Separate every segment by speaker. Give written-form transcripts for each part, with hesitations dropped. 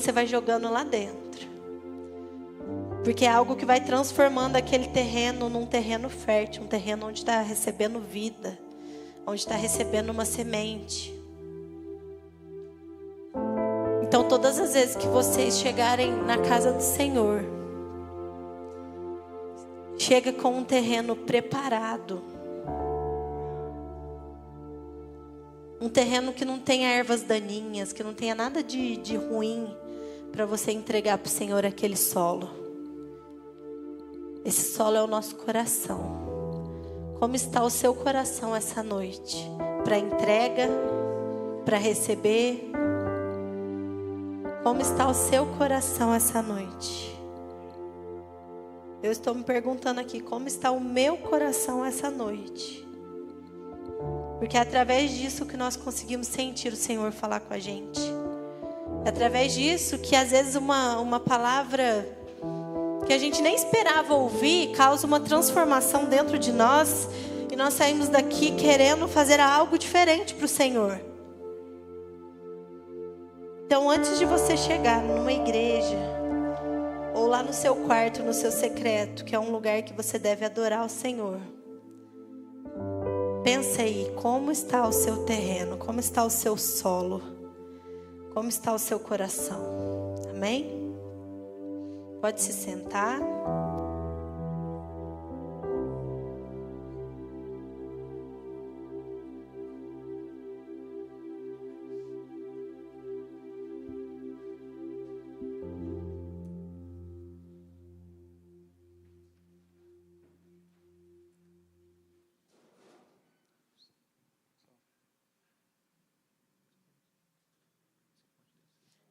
Speaker 1: você vai jogando lá dentro. Porque é algo que vai transformando aquele terreno num terreno fértil, um terreno onde está recebendo vida, onde está recebendo uma semente. Então, todas as vezes que vocês chegarem na casa do Senhor, chega com um terreno preparado. Um terreno que não tenha ervas daninhas, que não tenha nada de ruim, para você entregar para o Senhor aquele solo. Esse solo é o nosso coração. Como está o seu coração essa noite? Para entrega, para receber. Como está o seu coração essa noite? Eu estou me perguntando aqui, como está o meu coração essa noite? Porque é através disso que nós conseguimos sentir o Senhor falar com a gente. É através disso que às vezes uma palavra que a gente nem esperava ouvir causa uma transformação dentro de nós. E nós saímos daqui querendo fazer algo diferente para o Senhor. Então, antes de você chegar numa igreja, ou lá no seu quarto, no seu secreto, que é um lugar que você deve adorar o Senhor, pensa aí, como está o seu terreno, como está o seu solo, como está o seu coração. Amém? Pode se sentar.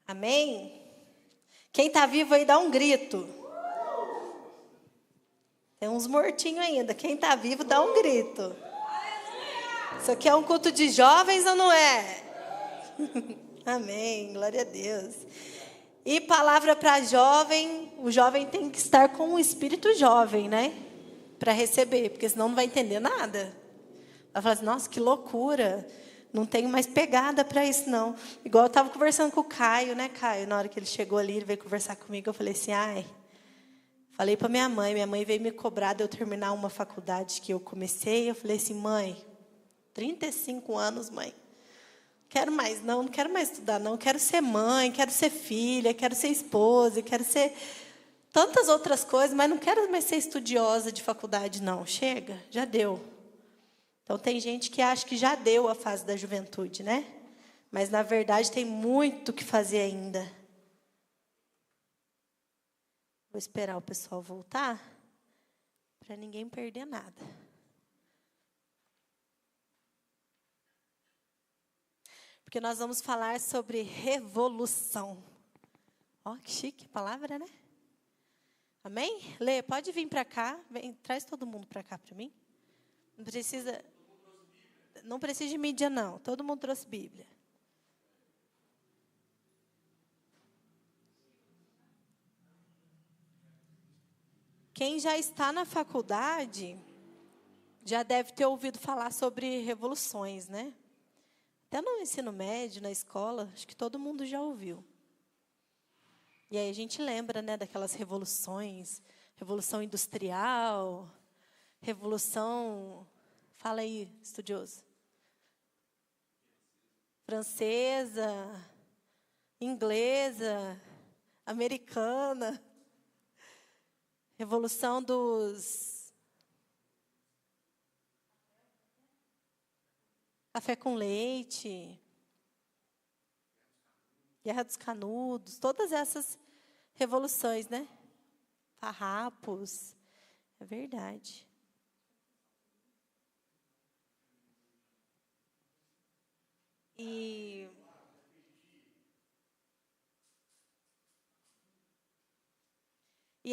Speaker 1: Amém? Quem está vivo aí dá um grito. Tem uns mortinhos ainda. Quem está vivo dá um grito. Isso aqui é um culto de jovens ou não é? Amém, glória a Deus. E palavra para jovem, o jovem tem que estar com um espírito jovem, né? Para receber, porque senão não vai entender nada. Vai falar assim, nossa, que loucura. Não tenho mais pegada para isso, não. Igual eu estava conversando com o Caio, né, Caio? Na hora que ele chegou ali, ele veio conversar comigo, eu falei assim, falei para minha mãe veio me cobrar de eu terminar uma faculdade que eu comecei. Eu falei assim, mãe, 35 anos, mãe. Quero mais, não quero mais estudar, não. Quero ser mãe, quero ser filha, quero ser esposa, quero ser tantas outras coisas, mas não quero mais ser estudiosa de faculdade, não. Chega, já deu. Então, tem gente que acha que já deu a fase da juventude, né? Mas, na verdade, tem muito o que fazer ainda. Vou esperar o pessoal voltar para ninguém perder nada. Porque nós vamos falar sobre revolução. Ó, que chique palavra, né? Amém? Lê, pode vir para cá. Traz todo mundo para cá para mim. Não precisa de mídia, não. Todo mundo trouxe Bíblia. Quem já está na faculdade já deve ter ouvido falar sobre revoluções, né? Até no ensino médio, na escola, acho que todo mundo já ouviu. E aí a gente lembra, né, daquelas revoluções, revolução industrial, revolução, fala aí, estudioso. Francesa, inglesa, americana, revolução dos café com leite, Guerra dos Canudos, todas essas revoluções, né? Farrapos, é verdade. E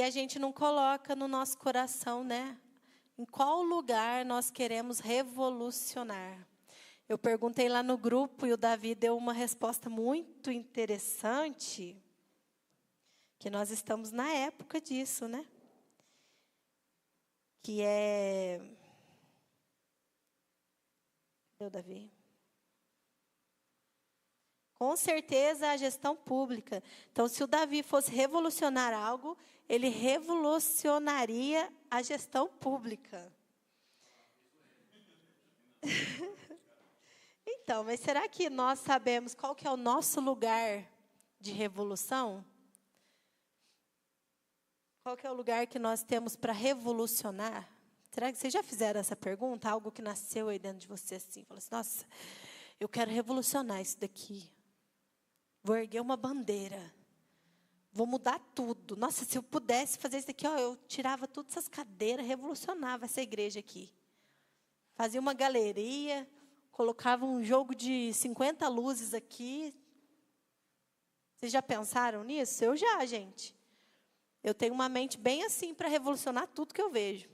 Speaker 1: a gente não coloca no nosso coração, né? Em qual lugar nós queremos revolucionar? Eu perguntei lá no grupo e o Davi deu uma resposta muito interessante, que nós estamos na época disso, né? Que é... Cadê o Davi? Com certeza a gestão pública. Então, se o Davi fosse revolucionar algo, ele revolucionaria a gestão pública. Então, mas será que nós sabemos qual que é o nosso lugar de revolução? Qual que é o lugar que nós temos para revolucionar? Será que vocês já fizeram essa pergunta? Algo que nasceu aí dentro de você assim. Falou assim, nossa, eu quero revolucionar isso daqui. Vou erguer uma bandeira. Vou mudar tudo. Nossa, se eu pudesse fazer isso daqui, ó, eu tirava todas essas cadeiras, revolucionava essa igreja aqui. Fazia uma galeria, colocava um jogo de 50 luzes aqui. Vocês já pensaram nisso? Eu já, gente. Eu tenho uma mente bem assim para revolucionar tudo que eu vejo.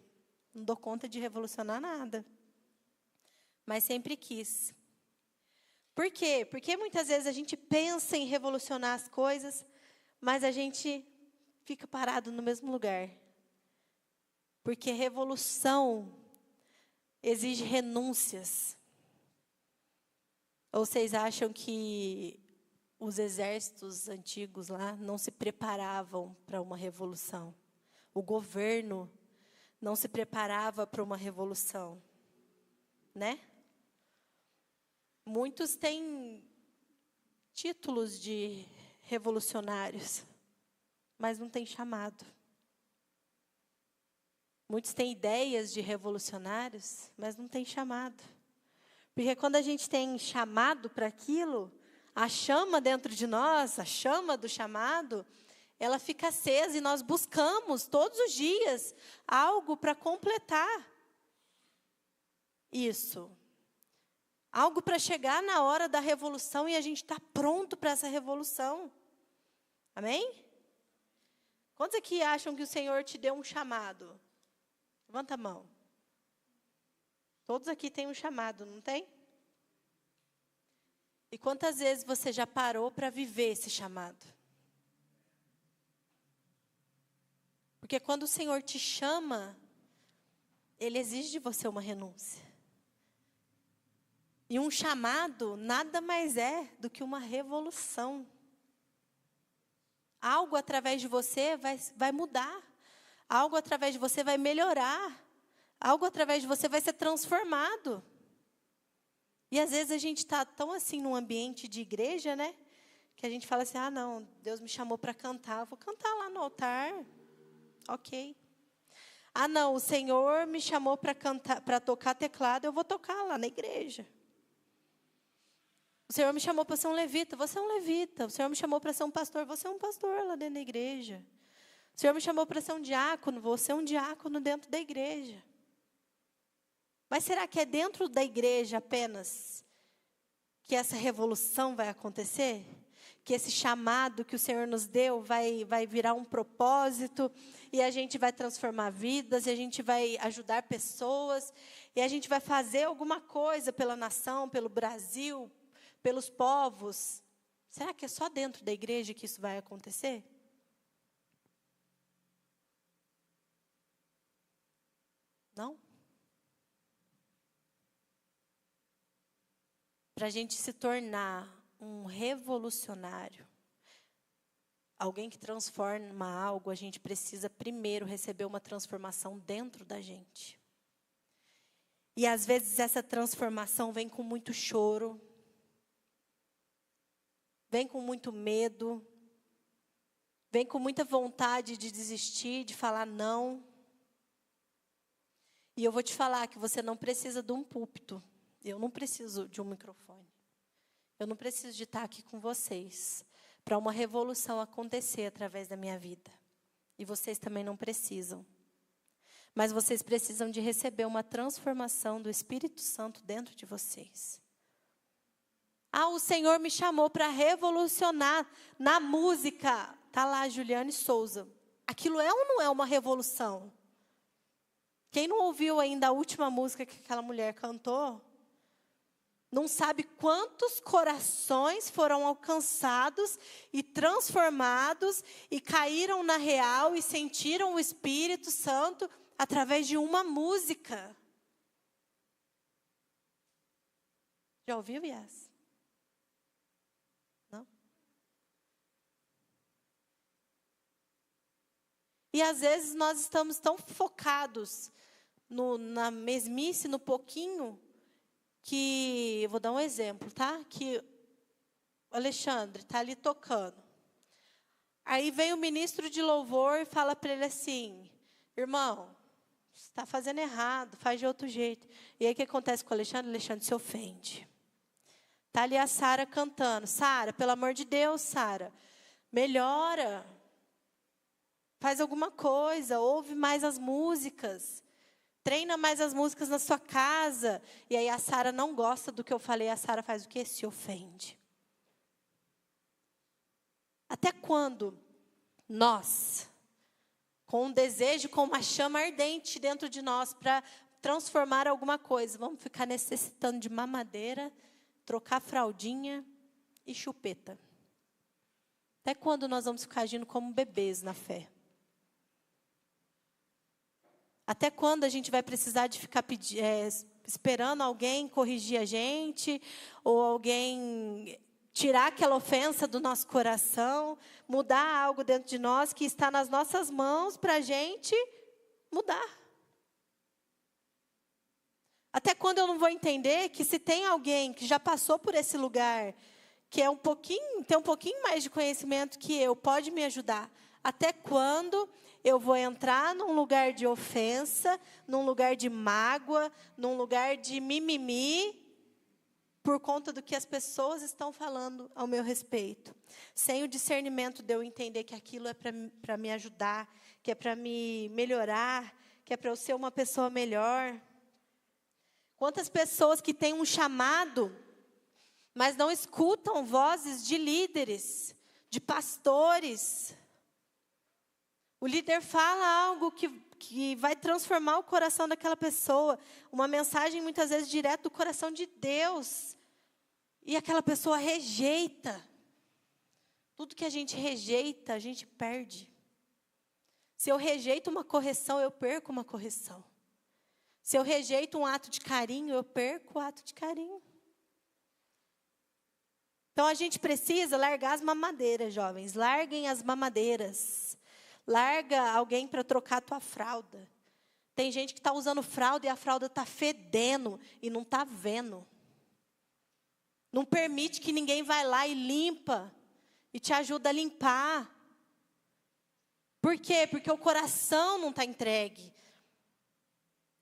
Speaker 1: Não dou conta de revolucionar nada. Mas sempre quis. Por quê? Porque muitas vezes a gente pensa em revolucionar as coisas, mas a gente fica parado no mesmo lugar. Porque revolução exige renúncias. Ou vocês acham que os exércitos antigos lá não se preparavam para uma revolução? O governo não se preparava para uma revolução, né? Muitos têm títulos de revolucionários, mas não têm chamado. Muitos têm ideias de revolucionários, mas não têm chamado. Porque quando a gente tem chamado para aquilo, a chama dentro de nós, a chama do chamado, ela fica acesa e nós buscamos todos os dias algo para completar isso. Algo para chegar na hora da revolução e a gente está pronto para essa revolução. Amém? Quantos aqui acham que o Senhor te deu um chamado? Levanta a mão. Todos aqui têm um chamado, não tem? E quantas vezes você já parou para viver esse chamado? Porque quando o Senhor te chama, Ele exige de você uma renúncia. E um chamado nada mais é do que uma revolução. Algo através de você vai mudar. Algo através de você vai melhorar. Algo através de você vai ser transformado. E às vezes a gente está tão assim num ambiente de igreja, né? Que a gente fala assim, não, Deus me chamou para cantar. Eu vou cantar lá no altar. Ok. Não, o Senhor me chamou para cantar, para tocar teclado. Eu vou tocar lá na igreja. O Senhor me chamou para ser um levita, você é um levita. O Senhor me chamou para ser um pastor, você é um pastor lá dentro da igreja. O Senhor me chamou para ser um diácono, você é um diácono dentro da igreja. Mas será que é dentro da igreja apenas que essa revolução vai acontecer? Que esse chamado que o Senhor nos deu vai virar um propósito e a gente vai transformar vidas, e a gente vai ajudar pessoas, e a gente vai fazer alguma coisa pela nação, pelo Brasil, pelos povos. Será que é só dentro da igreja que isso vai acontecer? Não? Para a gente se tornar um revolucionário, alguém que transforma algo, a gente precisa primeiro receber uma transformação dentro da gente. E às vezes essa transformação vem com muito choro, vem com muito medo, vem com muita vontade de desistir, de falar não. E eu vou te falar que você não precisa de um púlpito. Eu não preciso de um microfone. Eu não preciso de estar aqui com vocês para uma revolução acontecer através da minha vida. E vocês também não precisam. Mas vocês precisam de receber uma transformação do Espírito Santo dentro de vocês. O Senhor me chamou para revolucionar na música. Está lá a Juliane Souza. Aquilo é ou não é uma revolução? Quem não ouviu ainda a última música que aquela mulher cantou, não sabe quantos corações foram alcançados e transformados e caíram na real e sentiram o Espírito Santo através de uma música. Já ouviu, Yas? E às vezes nós estamos tão focados na mesmice, no pouquinho, que, eu vou dar um exemplo, tá? Que o Alexandre está ali tocando. Aí vem o ministro de louvor e fala para ele assim: irmão, você está fazendo errado, faz de outro jeito. E aí o que acontece com o Alexandre? O Alexandre se ofende. Está ali a Sara cantando. Sara, pelo amor de Deus, Sara, melhora. Faz alguma coisa, ouve mais as músicas. Treina mais as músicas na sua casa. E aí a Sara não gosta do que eu falei. A Sara faz o quê? Se ofende. Até quando nós, com um desejo, com uma chama ardente dentro de nós para transformar alguma coisa, vamos ficar necessitando de mamadeira, trocar fraldinha e chupeta? Até quando nós vamos ficar agindo como bebês na fé? Até quando a gente vai precisar de ficar esperando alguém corrigir a gente, ou alguém tirar aquela ofensa do nosso coração, mudar algo dentro de nós que está nas nossas mãos para a gente mudar? Até quando eu não vou entender que se tem alguém que já passou por esse lugar, que tem um pouquinho mais de conhecimento que eu, pode me ajudar? Até quando eu vou entrar num lugar de ofensa, num lugar de mágoa, num lugar de mimimi, por conta do que as pessoas estão falando ao meu respeito, sem o discernimento de eu entender que aquilo é para me ajudar, que é para me melhorar, que é para eu ser uma pessoa melhor? Quantas pessoas que têm um chamado, mas não escutam vozes de líderes, de pastores? O líder fala algo que vai transformar o coração daquela pessoa, uma mensagem muitas vezes direto do coração de Deus, e aquela pessoa rejeita. Tudo que a gente rejeita, a gente perde. Se eu rejeito uma correção, eu perco uma correção. Se eu rejeito um ato de carinho, eu perco o ato de carinho. Então a gente precisa largar as mamadeiras, jovens. Larguem as mamadeiras. Larga alguém para trocar a tua fralda. Tem gente que está usando fralda e a fralda está fedendo e não está vendo. Não permite que ninguém vá lá e limpa e te ajuda a limpar. Por quê? Porque o coração não está entregue.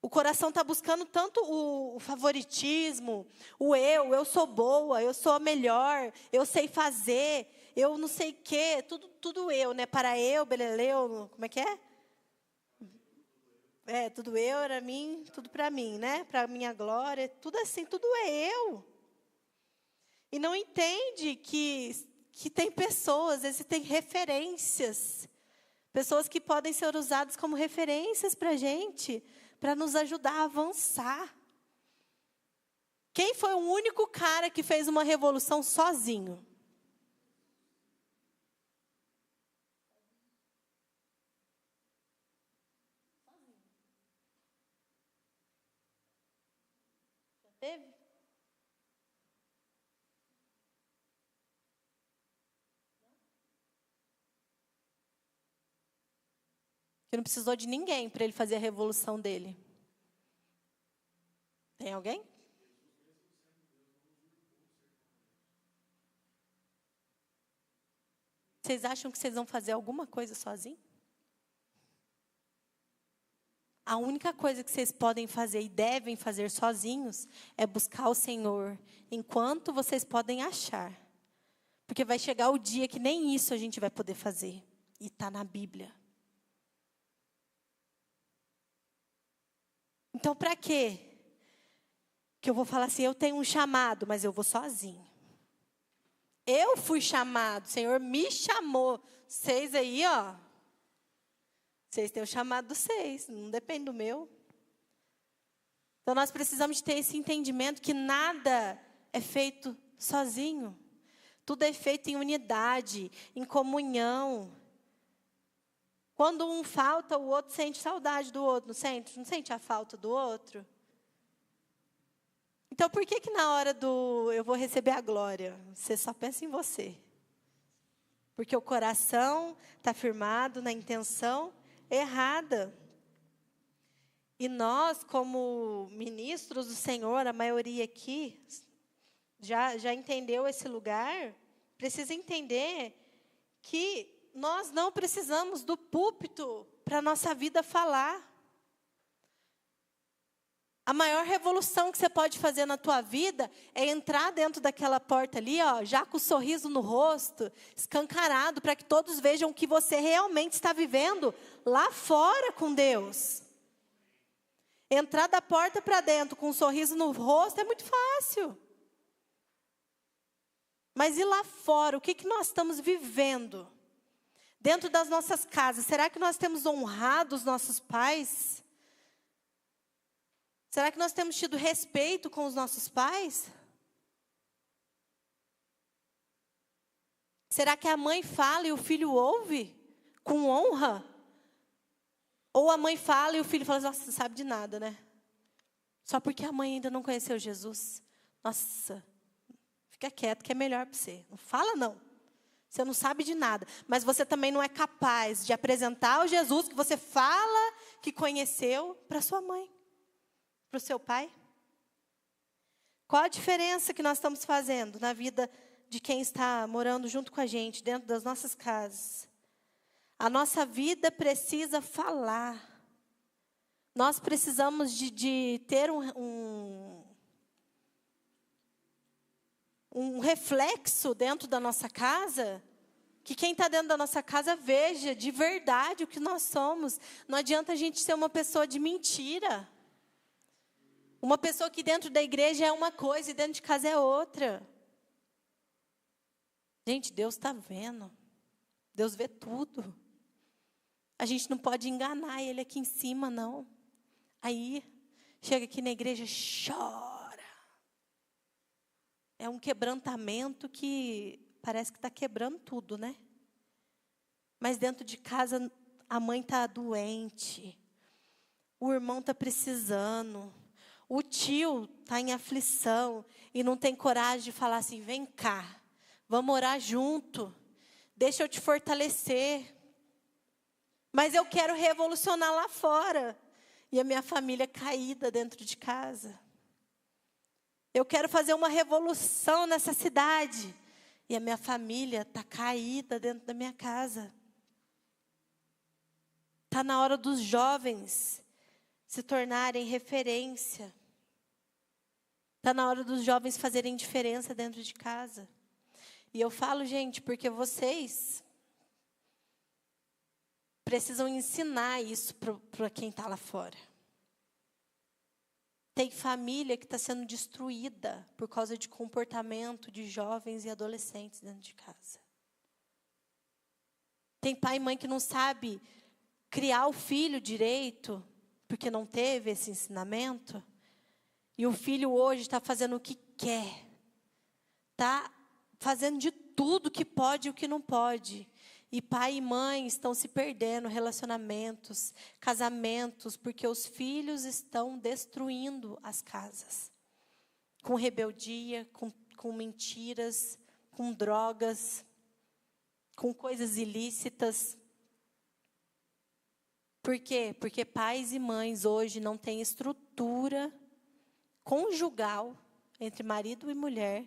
Speaker 1: O coração está buscando tanto o favoritismo, eu sou boa, eu sou a melhor, eu sei fazer, eu não sei o quê, tudo eu, né? Para eu, beleleu, como é que é? Tudo eu, era mim, tudo para mim, né? Para minha glória, tudo assim, tudo é eu. E não entende que tem pessoas, existem referências, pessoas que podem ser usadas como referências para a gente, para nos ajudar a avançar. Quem foi o único cara que fez uma revolução sozinho? Já teve? Que não precisou de ninguém para ele fazer a revolução dele. Tem alguém? Vocês acham que vocês vão fazer alguma coisa sozinho? A única coisa que vocês podem fazer e devem fazer sozinhos é buscar o Senhor enquanto vocês podem achar. Porque vai chegar o dia que nem isso a gente vai poder fazer. E está na Bíblia. Então, para quê? Que eu vou falar assim, eu tenho um chamado, mas eu vou sozinho. Eu fui chamado, o Senhor me chamou. Vocês aí, ó. Vocês têm o chamado dos vocês, não depende do meu. Então, nós precisamos ter esse entendimento que nada é feito sozinho. Tudo é feito em unidade, em comunhão. Quando um falta, o outro sente saudade do outro, não sente? Não sente a falta do outro? Então, por que na hora do eu vou receber a glória, você só pensa em você? Porque o coração está firmado na intenção errada. E nós, como ministros do Senhor, a maioria aqui já entendeu esse lugar, precisa entender que nós não precisamos do púlpito para a nossa vida falar. A maior revolução que você pode fazer na tua vida é entrar dentro daquela porta ali, ó, já com o sorriso no rosto, escancarado, para que todos vejam que você realmente está vivendo lá fora com Deus. Entrar da porta para dentro com um sorriso no rosto é muito fácil. Mas e lá fora, o que nós estamos vivendo? Dentro das nossas casas, será que nós temos honrado os nossos pais? Será que nós temos tido respeito com os nossos pais? Será que a mãe fala e o filho ouve com honra? Ou a mãe fala e o filho fala, nossa, você sabe de nada, né? Só porque a mãe ainda não conheceu Jesus. Nossa, fica quieto que é melhor para você. Não fala não. Você não sabe de nada. Mas você também não é capaz de apresentar o Jesus que você fala que conheceu para sua mãe, para o seu pai. Qual a diferença que nós estamos fazendo na vida de quem está morando junto com a gente, dentro das nossas casas? A nossa vida precisa falar. Nós precisamos de ter um reflexo dentro da nossa casa, que quem está dentro da nossa casa veja de verdade o que nós somos. Não adianta a gente ser uma pessoa de mentira. Uma pessoa que dentro da igreja é uma coisa e dentro de casa é outra. Gente, Deus está vendo. Deus vê tudo. A gente não pode enganar Ele aqui em cima, não. Aí, chega aqui na igreja, chora. É um quebrantamento que parece que está quebrando tudo, né? Mas dentro de casa, a mãe está doente. O irmão está precisando. O tio está em aflição e não tem coragem de falar assim, vem cá, vamos orar junto. Deixa eu te fortalecer. Mas eu quero revolucionar lá fora. E a minha família caída dentro de casa. Eu quero fazer uma revolução nessa cidade. E a minha família está caída dentro da minha casa. Está na hora dos jovens se tornarem referência. Está na hora dos jovens fazerem diferença dentro de casa. E eu falo, gente, porque vocês precisam ensinar isso para quem está lá fora. Tem família que está sendo destruída por causa de comportamento de jovens e adolescentes dentro de casa. Tem pai e mãe que não sabe criar o filho direito, porque não teve esse ensinamento. E o filho hoje está fazendo o que quer. Está fazendo de tudo que pode e o que não pode. E pai e mãe estão se perdendo relacionamentos, casamentos, porque os filhos estão destruindo as casas. Com rebeldia, com mentiras, com drogas, com coisas ilícitas. Por quê? Porque pais e mães hoje não têm estrutura conjugal entre marido e mulher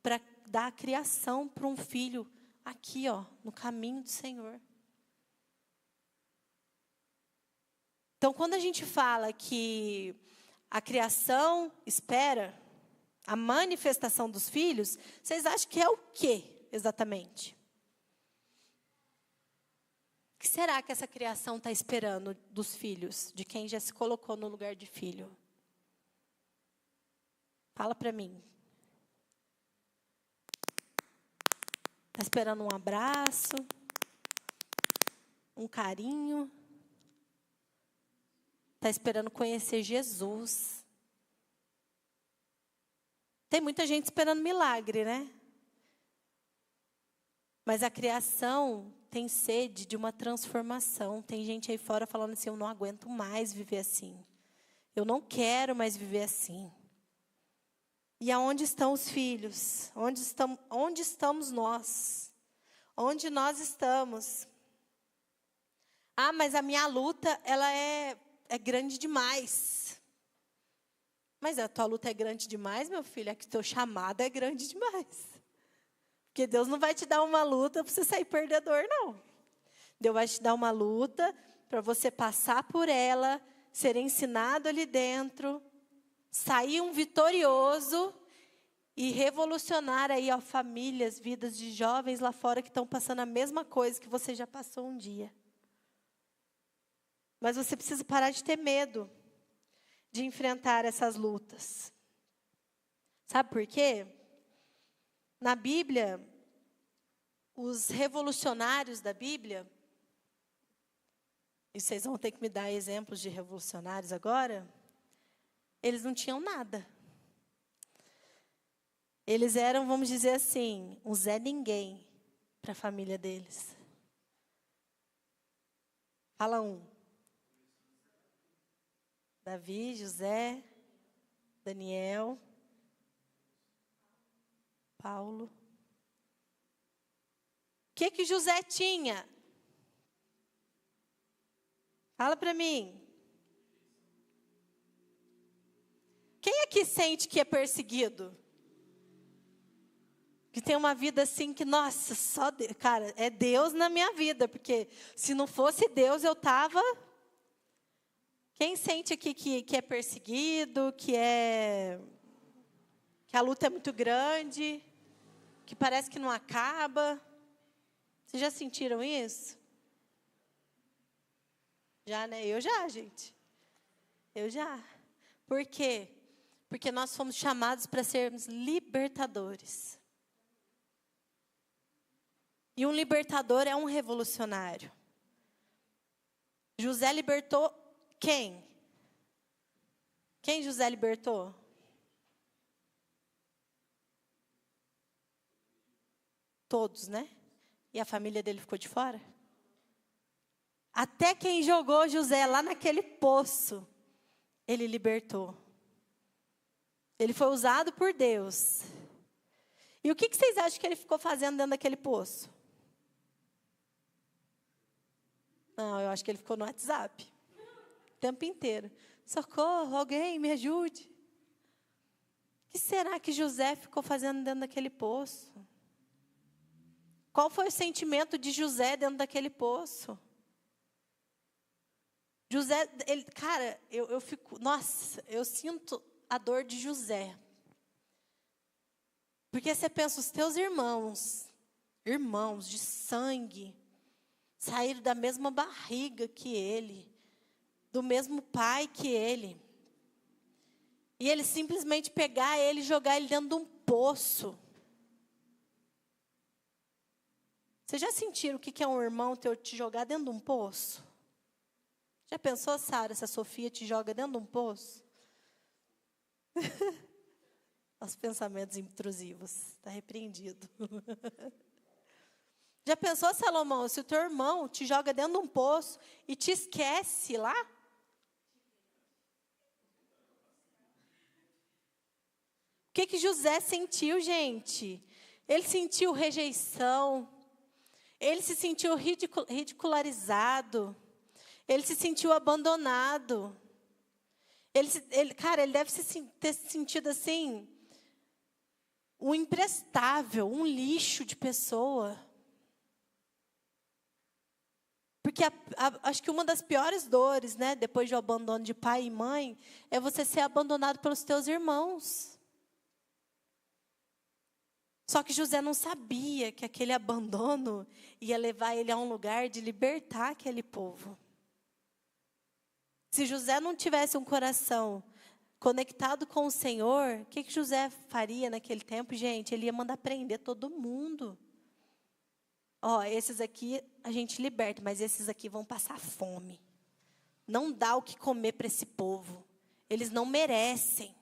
Speaker 1: para dar a criação para um filho aqui, ó, no caminho do Senhor. Então, quando a gente fala que a criação espera a manifestação dos filhos, vocês acham que é o quê, exatamente? O que será que essa criação está esperando dos filhos, de quem já se colocou no lugar de filho? Fala para mim. Está esperando um abraço, um carinho. Está esperando conhecer Jesus. Tem muita gente esperando milagre, né? Mas a criação tem sede de uma transformação. Tem gente aí fora falando assim, eu não aguento mais viver assim. Eu não quero mais viver assim. E aonde estão os filhos? Onde estamos nós? Onde nós estamos? Ah, mas a minha luta, ela é grande demais. Mas a tua luta é grande demais, meu filho, é que o teu chamado é grande demais. Porque Deus não vai te dar uma luta para você sair perdedor, não. Deus vai te dar uma luta para você passar por ela, ser ensinado ali dentro, sair um vitorioso e revolucionar aí, ó, famílias, vidas de jovens lá fora que estão passando a mesma coisa que você já passou um dia. Mas você precisa parar de ter medo de enfrentar essas lutas. Sabe por quê? Na Bíblia, os revolucionários da Bíblia, e vocês vão ter que me dar exemplos de revolucionários agora, eles não tinham nada. Eles eram, vamos dizer assim, um Zé Ninguém para a família deles. Fala um. Davi, José, Daniel, Paulo. O que José tinha? Fala para mim. Quem aqui sente que é perseguido? Que tem uma vida assim que, nossa, só Deus, cara, é Deus na minha vida, porque se não fosse Deus eu estava... Quem sente aqui que é perseguido, que a luta é muito grande, que parece que não acaba? Vocês já sentiram isso? Já, né? Eu já, gente. Eu já. Por quê? Porque nós fomos chamados para sermos libertadores. E um libertador é um revolucionário. José libertou quem? Quem José libertou? Todos, né? E a família dele ficou de fora? Até quem jogou José lá naquele poço, ele libertou. Ele foi usado por Deus. E o que vocês acham que ele ficou fazendo dentro daquele poço? Não, eu acho que ele ficou no WhatsApp. O tempo inteiro. Socorro, alguém me ajude. O que será que José ficou fazendo dentro daquele poço? Qual foi o sentimento de José dentro daquele poço? José, ele, cara, eu fico... Nossa, eu sinto a dor de José. Porque você pensa, os teus irmãos de sangue, saíram da mesma barriga que ele, do mesmo pai que ele. E ele simplesmente pegar ele e jogar ele dentro de um poço. Vocês já sentiram o que é um irmão teu te jogar dentro de um poço? Já pensou, Sara, se a Sofia te joga dentro de um poço? Os pensamentos intrusivos. Está repreendido. Já pensou, Salomão, se o teu irmão te joga dentro de um poço e te esquece lá? O que José sentiu, gente? Ele sentiu rejeição. Ele se sentiu ridicularizado. Ele se sentiu abandonado. Cara, ele deve ter se sentido assim, um imprestável, um lixo de pessoa. Porque acho que uma das piores dores, né, depois do abandono de pai e mãe, é você ser abandonado pelos teus irmãos. Só que José não sabia que aquele abandono ia levar ele a um lugar de libertar aquele povo. Se José não tivesse um coração conectado com o Senhor, o que José faria naquele tempo, gente? Ele ia mandar prender todo mundo. Ó, esses aqui a gente liberta, mas esses aqui vão passar fome. Não dá o que comer para esse povo. Eles não merecem.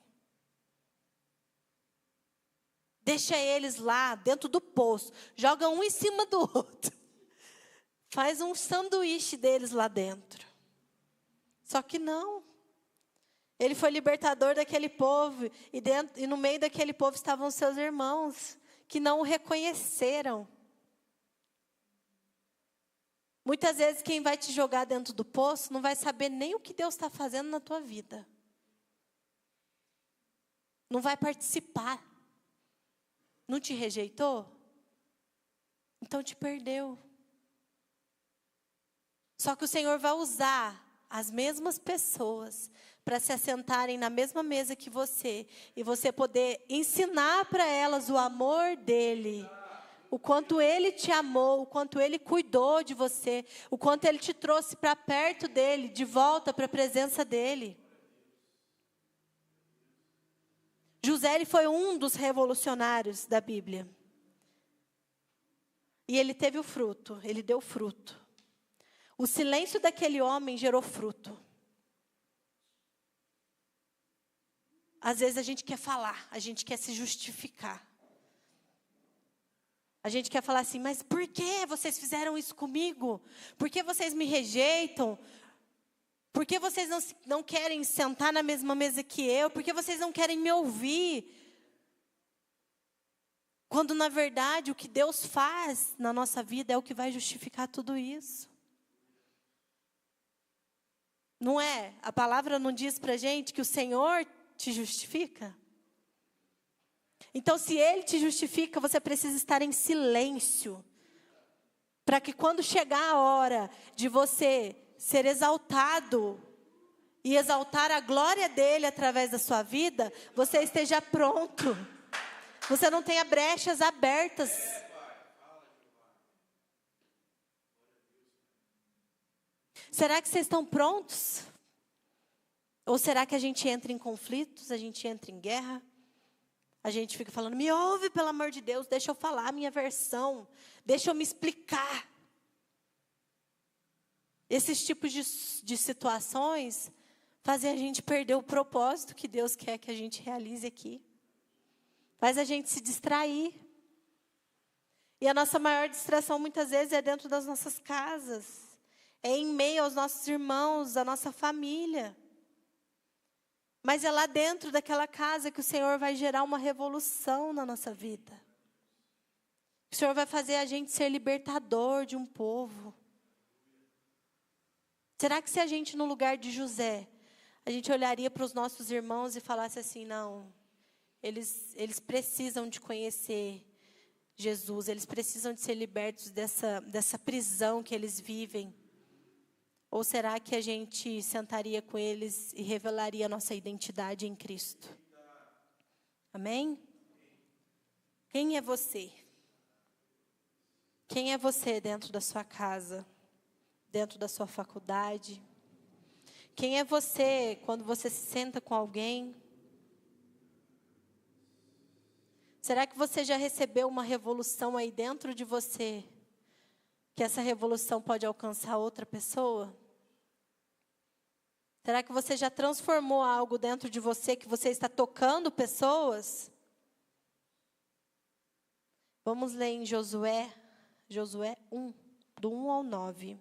Speaker 1: Deixa eles lá dentro do poço. Joga um em cima do outro. Faz um sanduíche deles lá dentro. Só que não. Ele foi libertador daquele povo. E no meio daquele povo estavam seus irmãos, que não o reconheceram. Muitas vezes quem vai te jogar dentro do poço não vai saber nem o que Deus está fazendo na tua vida. Não vai participar. Não te rejeitou? Então te perdeu. Só que o Senhor vai usar as mesmas pessoas para se assentarem na mesma mesa que você. E você poder ensinar para elas o amor dEle. O quanto Ele te amou, o quanto Ele cuidou de você. O quanto Ele te trouxe para perto dEle, de volta para a presença dEle. José, ele foi um dos revolucionários da Bíblia. E ele teve o fruto, ele deu fruto. O silêncio daquele homem gerou fruto. Às vezes a gente quer falar, a gente quer se justificar. A gente quer falar assim, mas por que vocês fizeram isso comigo? Por que vocês me rejeitam? Por que vocês não querem sentar na mesma mesa que eu? Por que vocês não querem me ouvir? Quando, na verdade, o que Deus faz na nossa vida é o que vai justificar tudo isso. Não é? A palavra não diz pra gente que o Senhor te justifica? Então, se Ele te justifica, você precisa estar em silêncio. Para que quando chegar a hora de você ser exaltado e exaltar a glória dEle através da sua vida, você esteja pronto. Você não tenha brechas abertas. Será que vocês estão prontos? Ou será que a gente entra em conflitos, a gente entra em guerra? A gente fica falando, me ouve pelo amor de Deus, deixa eu falar a minha versão, deixa eu me explicar. Esses tipos de situações fazem a gente perder o propósito que Deus quer que a gente realize aqui. Faz a gente se distrair. E a nossa maior distração muitas vezes é dentro das nossas casas. É em meio aos nossos irmãos, à nossa família. Mas é lá dentro daquela casa que o Senhor vai gerar uma revolução na nossa vida. O Senhor vai fazer a gente ser libertador de um povo. Será que se a gente, no lugar de José, a gente olharia para os nossos irmãos e falasse assim, não, eles precisam de conhecer Jesus, eles precisam de ser libertos dessa prisão que eles vivem? Ou será que a gente sentaria com eles e revelaria a nossa identidade em Cristo? Amém? Quem é você? Quem é você dentro da sua casa? Dentro da sua faculdade? Quem é você quando você se senta com alguém? Será que você já recebeu uma revolução aí dentro de você? Que essa revolução pode alcançar outra pessoa? Será que você já transformou algo dentro de você que você está tocando pessoas? Vamos ler em Josué 1, do 1 ao 9.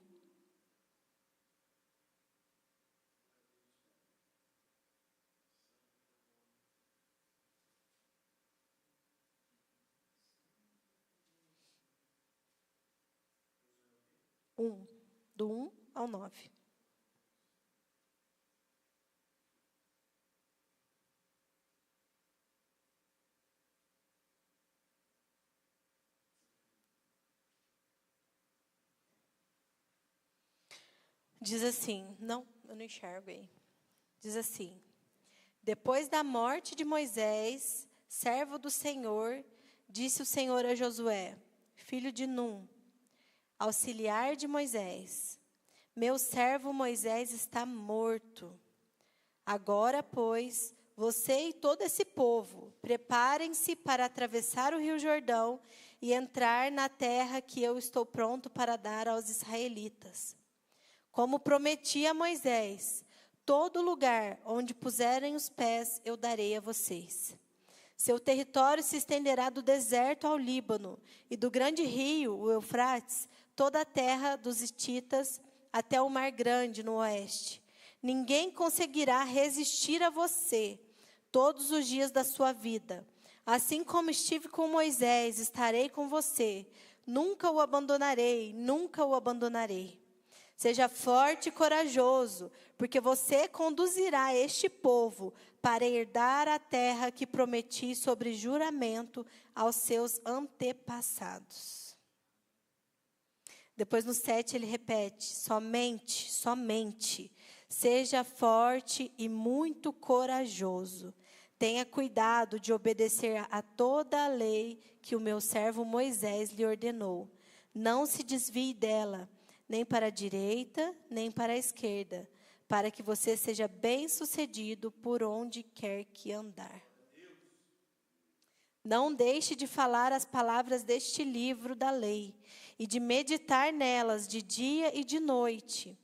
Speaker 1: Do 1 ao 9. Diz assim, não, eu não enxergo aí. Diz assim, depois da morte de Moisés, servo do Senhor, disse o Senhor a Josué, filho de Num, auxiliar de Moisés, meu servo Moisés está morto. Agora, pois, você e todo esse povo, preparem-se para atravessar o rio Jordão e entrar na terra que eu estou pronto para dar aos israelitas. Como prometi a Moisés, todo lugar onde puserem os pés eu darei a vocês. Seu território se estenderá do deserto ao Líbano e do grande rio, o Eufrates, toda a terra dos hititas até o Mar Grande no oeste. Ninguém conseguirá resistir a você todos os dias da sua vida. Assim como estive com Moisés, estarei com você. nunca o abandonarei, nunca o abandonarei. Seja forte e corajoso, porque você conduzirá este povo para herdar a terra que prometi sobre juramento aos seus antepassados. Depois no 7 ele repete, somente, seja forte e muito corajoso. Tenha cuidado de obedecer a toda a lei que o meu servo Moisés lhe ordenou. Não se desvie dela, nem para a direita, nem para a esquerda, para que você seja bem-sucedido por onde quer que andar. Não deixe de falar as palavras deste livro da lei e de meditar nelas de dia e de noite,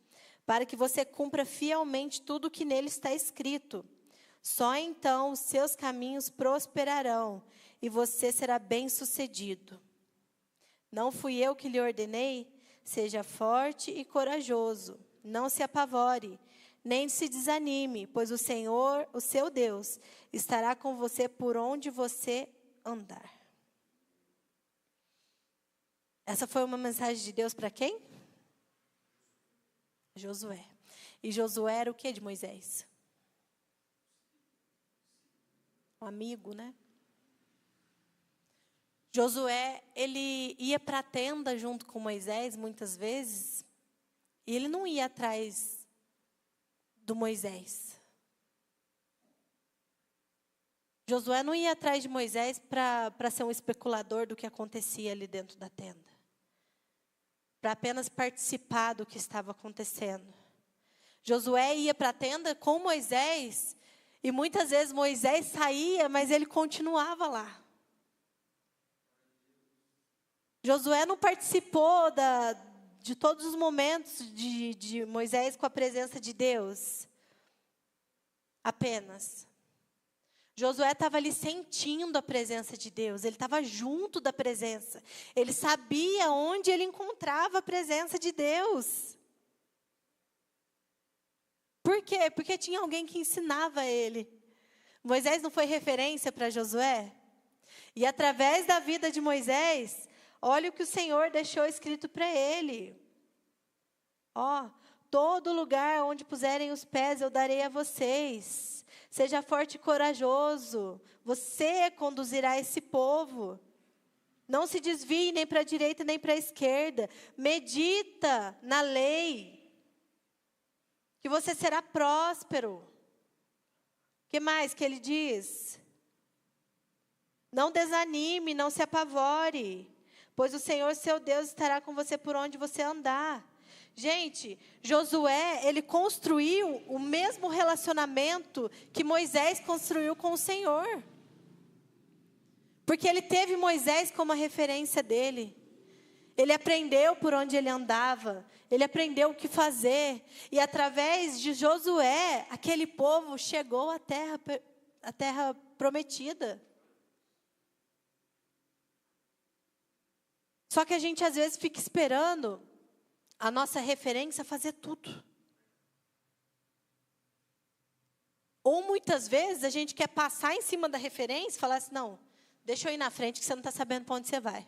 Speaker 1: para que você cumpra fielmente tudo o que nele está escrito. Só então os seus caminhos prosperarão e você será bem-sucedido. Não fui eu que lhe ordenei? Seja forte e corajoso. Não se apavore, nem se desanime, pois o Senhor, o seu Deus, estará com você por onde você andar. Essa foi uma mensagem de Deus para quem? Josué. E Josué era o que de Moisés? Um amigo, né? Josué, ele ia para a tenda junto com Moisés muitas vezes, e ele não ia atrás do Moisés. Josué não ia atrás de Moisés para ser um especulador do que acontecia ali dentro da tenda, para apenas participar do que estava acontecendo. Josué ia para a tenda com Moisés, e muitas vezes Moisés saía, mas ele continuava lá. Josué não participou de todos os momentos de Moisés com a presença de Deus. Apenas. Josué estava ali sentindo a presença de Deus. Ele estava junto da presença. Ele sabia onde ele encontrava a presença de Deus. Por quê? Porque tinha alguém que ensinava ele. Moisés não foi referência para Josué? E através da vida de Moisés, olha o que o Senhor deixou escrito para ele. Todo lugar onde puserem os pés eu darei a vocês. Seja forte e corajoso. Você conduzirá esse povo. Não se desvie nem para a direita nem para a esquerda. Medita na lei, que você será próspero. O que mais que ele diz? Não desanime, não se apavore, pois o Senhor, seu Deus, estará com você por onde você andar. Gente, Josué, ele construiu o mesmo relacionamento que Moisés construiu com o Senhor. Porque ele teve Moisés como a referência dele. Ele aprendeu por onde ele andava. Ele aprendeu o que fazer. E através de Josué, aquele povo chegou à terra prometida. Só que a gente às vezes fica esperando a nossa referência fazer tudo. Ou muitas vezes a gente quer passar em cima da referência e falar assim, não, deixa eu ir na frente que você não está sabendo para onde você vai.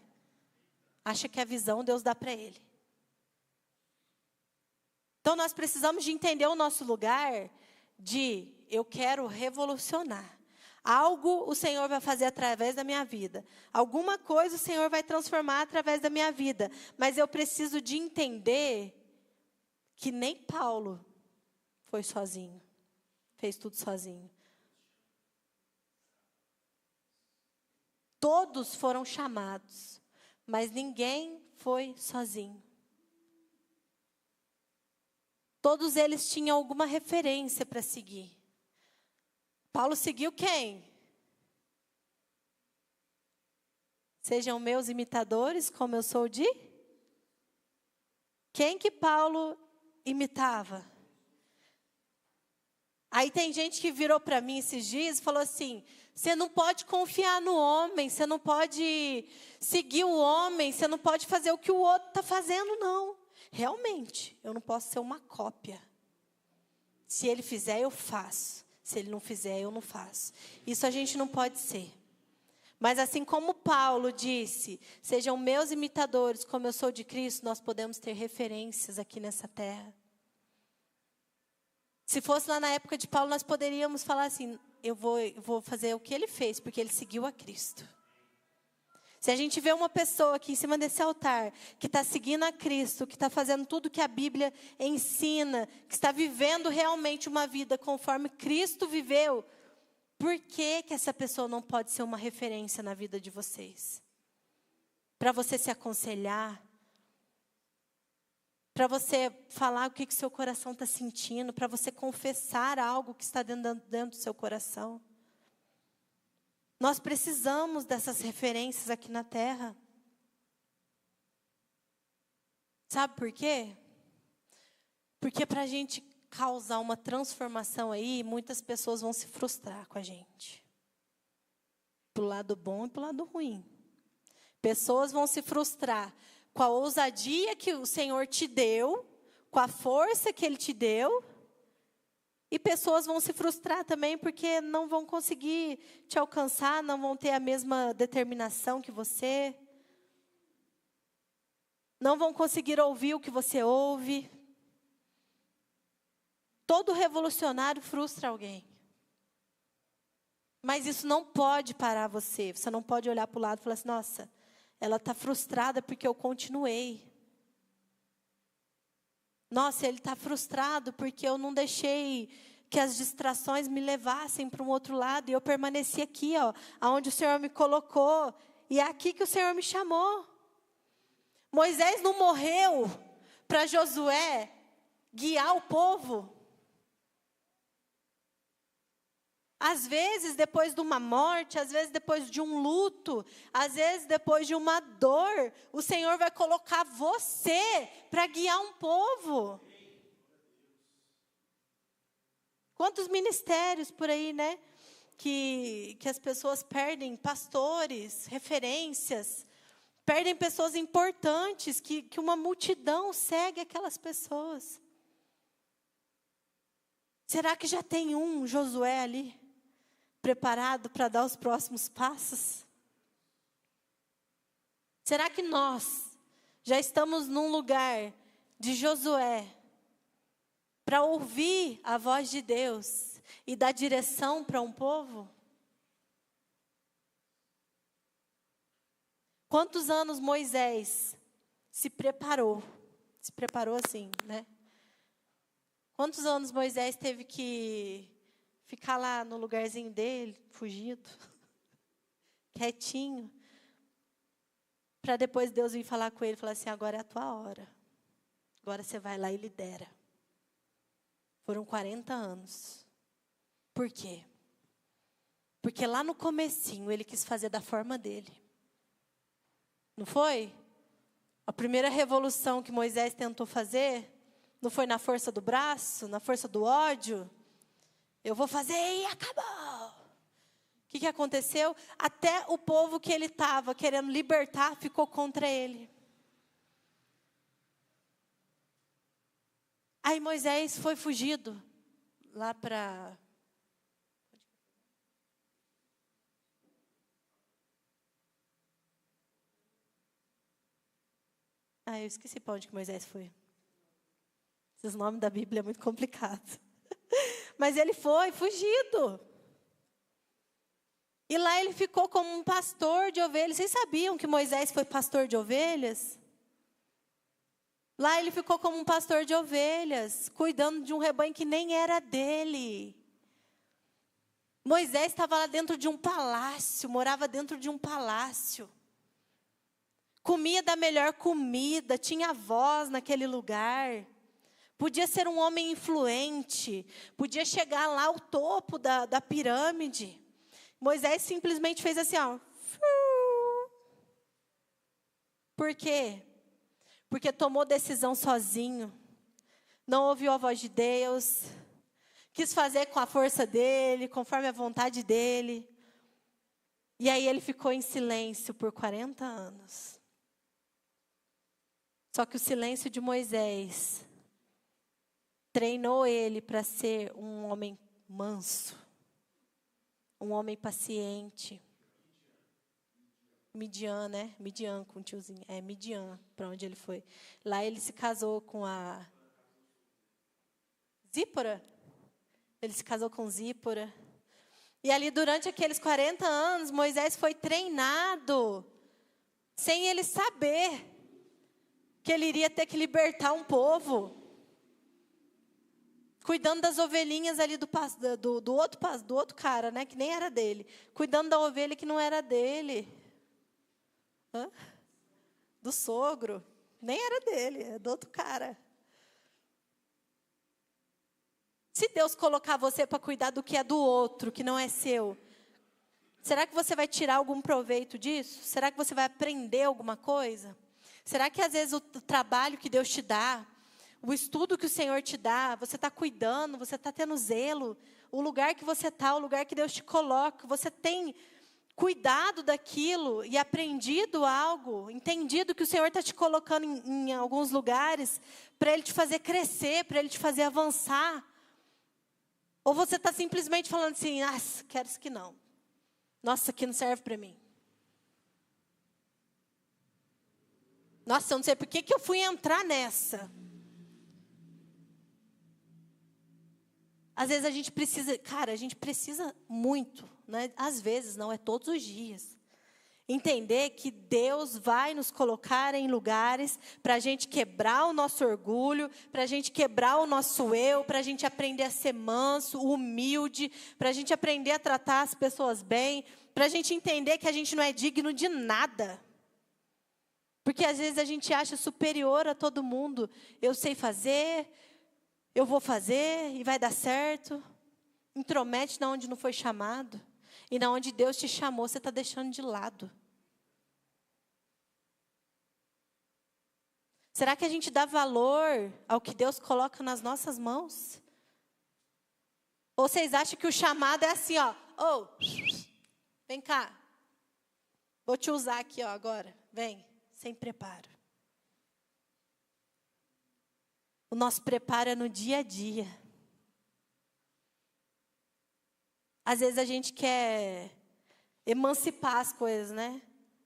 Speaker 1: Acha que a visão Deus dá para ele. Então nós precisamos de entender o nosso lugar de eu quero revolucionar. Algo o Senhor vai fazer através da minha vida. Alguma coisa o Senhor vai transformar através da minha vida. Mas eu preciso de entender que nem Paulo foi sozinho. Fez tudo sozinho. Todos foram chamados, mas ninguém foi sozinho. Todos eles tinham alguma referência para seguir. Paulo seguiu quem? Sejam meus imitadores, como eu sou de? Quem que Paulo imitava? Aí tem gente que virou para mim esses dias e falou assim, você não pode confiar no homem, você não pode seguir o homem, você não pode fazer o que o outro está fazendo, não. Realmente, eu não posso ser uma cópia. Se ele fizer, eu faço. Se ele não fizer, eu não faço. Isso a gente não pode ser. Mas assim como Paulo disse, sejam meus imitadores, como eu sou de Cristo, nós podemos ter referências aqui nessa terra. Se fosse lá na época de Paulo, nós poderíamos falar assim, eu vou fazer o que ele fez, porque ele seguiu a Cristo. Se a gente vê uma pessoa aqui em cima desse altar, que está seguindo a Cristo, que está fazendo tudo que a Bíblia ensina, que está vivendo realmente uma vida conforme Cristo viveu, por que que essa pessoa não pode ser uma referência na vida de vocês? Para você se aconselhar, para você falar o que que seu coração está sentindo, para você confessar algo que está dentro do seu coração. Nós precisamos dessas referências aqui na terra. Sabe por quê? Porque para a gente causar uma transformação aí, muitas pessoas vão se frustrar com a gente. Pro lado bom e pro lado ruim. Pessoas vão se frustrar com a ousadia que o Senhor te deu, com a força que Ele te deu. E pessoas vão se frustrar também porque não vão conseguir te alcançar, não vão ter a mesma determinação que você. Não vão conseguir ouvir o que você ouve. Todo revolucionário frustra alguém. Mas isso não pode parar você. Você não pode olhar para o lado e falar assim, nossa, ela está frustrada porque eu continuei. Nossa, ele está frustrado porque eu não deixei que as distrações me levassem para um outro lado. E eu permaneci aqui, ó, onde o Senhor me colocou. E é aqui que o Senhor me chamou. Moisés não morreu para Josué guiar o povo. Às vezes, depois de uma morte, às vezes depois de um luto, às vezes depois de uma dor, o Senhor vai colocar você para guiar um povo. Quantos ministérios por aí, né? Que as pessoas perdem pastores, referências, perdem pessoas importantes, que uma multidão segue aquelas pessoas. Será que já tem um Josué ali, preparado para dar os próximos passos? Será que nós já estamos num lugar de Josué, para ouvir a voz de Deus e dar direção para um povo? Quantos anos Moisés se preparou assim, né? Quantos anos Moisés teve que ficar lá no lugarzinho dele, fugido, quietinho, para depois Deus vir falar com ele e falar assim, agora é a tua hora. Agora você vai lá e lidera. Foram 40 anos. Por quê? Porque lá no comecinho ele quis fazer da forma dele. Não foi? A primeira revolução que Moisés tentou fazer, não foi na força do braço, na força do ódio? Eu vou fazer e acabou. O que aconteceu? Até o povo que ele estava querendo libertar ficou contra ele. Aí Moisés foi fugido lá para... eu esqueci para onde que Moisés foi. Esses nomes da Bíblia é muito complicado. Mas ele foi fugido. E lá ele ficou como um pastor de ovelhas. Vocês sabiam que Moisés foi pastor de ovelhas? Lá ele ficou como um pastor de ovelhas, cuidando de um rebanho que nem era dele. Moisés estava lá dentro de um palácio, morava dentro de um palácio. Comia da melhor comida, tinha voz naquele lugar. Podia ser um homem influente, podia chegar lá ao topo da pirâmide. Moisés simplesmente fez assim, ó. Por quê? Porque tomou decisão sozinho, não ouviu a voz de Deus, quis fazer com a força dele, conforme a vontade dele. E aí ele ficou em silêncio por 40 anos. Só que o silêncio de Moisés treinou ele para ser um homem manso, um homem paciente. Midian, né? Midian com o tiozinho. É, Midian, para onde ele foi. Lá ele se casou com a Zípora. Ele se casou com Zípora. E ali, durante aqueles 40 anos, Moisés foi treinado, sem ele saber que ele iria ter que libertar um povo. Cuidando das ovelhinhas ali do outro cara, né? Que nem era dele. Cuidando da ovelha que não era dele. Do sogro. Nem era dele, é do outro cara. Se Deus colocar você para cuidar do que é do outro, que não é seu, será que você vai tirar algum proveito disso? Será que você vai aprender alguma coisa? Será que às vezes o trabalho que Deus te dá, o estudo que o Senhor te dá, você está cuidando, você está tendo zelo, o lugar que você está, o lugar que Deus te coloca, você tem cuidado daquilo e aprendido algo, entendido que o Senhor está te colocando em alguns lugares para Ele te fazer crescer, para Ele te fazer avançar? Ou você está simplesmente falando assim, quero isso que não. Nossa, isso aqui não serve para mim. Nossa, eu não sei por que eu fui entrar nessa. Às vezes a gente precisa muito, né? Às vezes, não é todos os dias. Entender que Deus vai nos colocar em lugares para a gente quebrar o nosso orgulho, para a gente quebrar o nosso eu, para a gente aprender a ser manso, humilde, para a gente aprender a tratar as pessoas bem, para a gente entender que a gente não é digno de nada. Porque às vezes a gente acha superior a todo mundo. Eu sei fazer, eu vou fazer e vai dar certo. Intromete na onde não foi chamado. E na onde Deus te chamou, você está deixando de lado. Será que a gente dá valor ao que Deus coloca nas nossas mãos? Ou vocês acham que o chamado é assim, ó. Vem cá. Vou te usar aqui, ó, agora. Vem, sem preparo. O nosso preparo é no dia a dia. Às vezes a gente quer emancipar as coisas, né?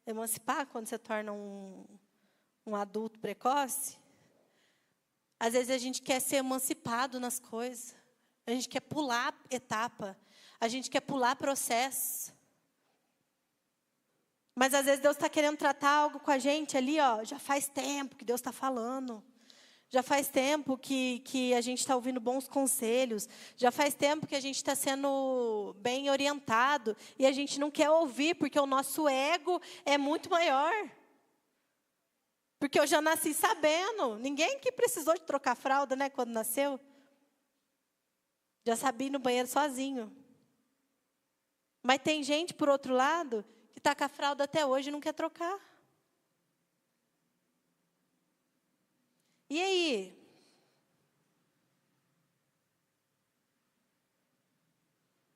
Speaker 1: Emancipar quando você torna um adulto precoce. Às vezes a gente quer ser emancipado nas coisas. A gente quer pular etapa. A gente quer pular processo. Mas às vezes Deus está querendo tratar algo com a gente ali, ó. Já faz tempo que Deus está falando. Já faz tempo que a gente está ouvindo bons conselhos. Já faz tempo que a gente está sendo bem orientado. E a gente não quer ouvir, porque o nosso ego é muito maior. Porque eu já nasci sabendo. Ninguém que precisou de trocar fralda, né, quando nasceu. Já sabia ir no banheiro sozinho. Mas tem gente, por outro lado, que está com a fralda até hoje e não quer trocar. E aí?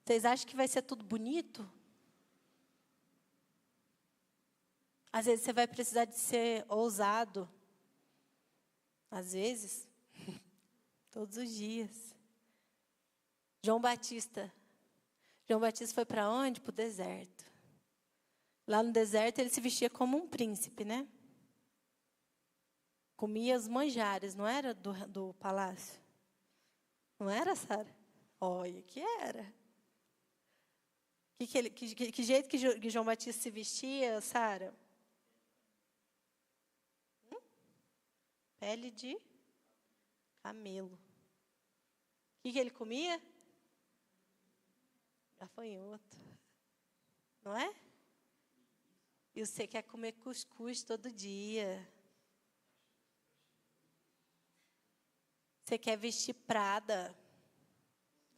Speaker 1: Vocês acham que vai ser tudo bonito? Às vezes você vai precisar de ser ousado. Às vezes. Todos os dias. João Batista. João Batista foi para onde? Para o deserto. Lá no deserto ele se vestia como um príncipe, né? Comia os manjares, não era do palácio? Não era, Sara? Olha que era. Que jeito que João Batista se vestia, Sara? Pele de camelo. O que ele comia? Gafanhoto. Não é? E você quer comer cuscuz todo dia. Você quer vestir Prada,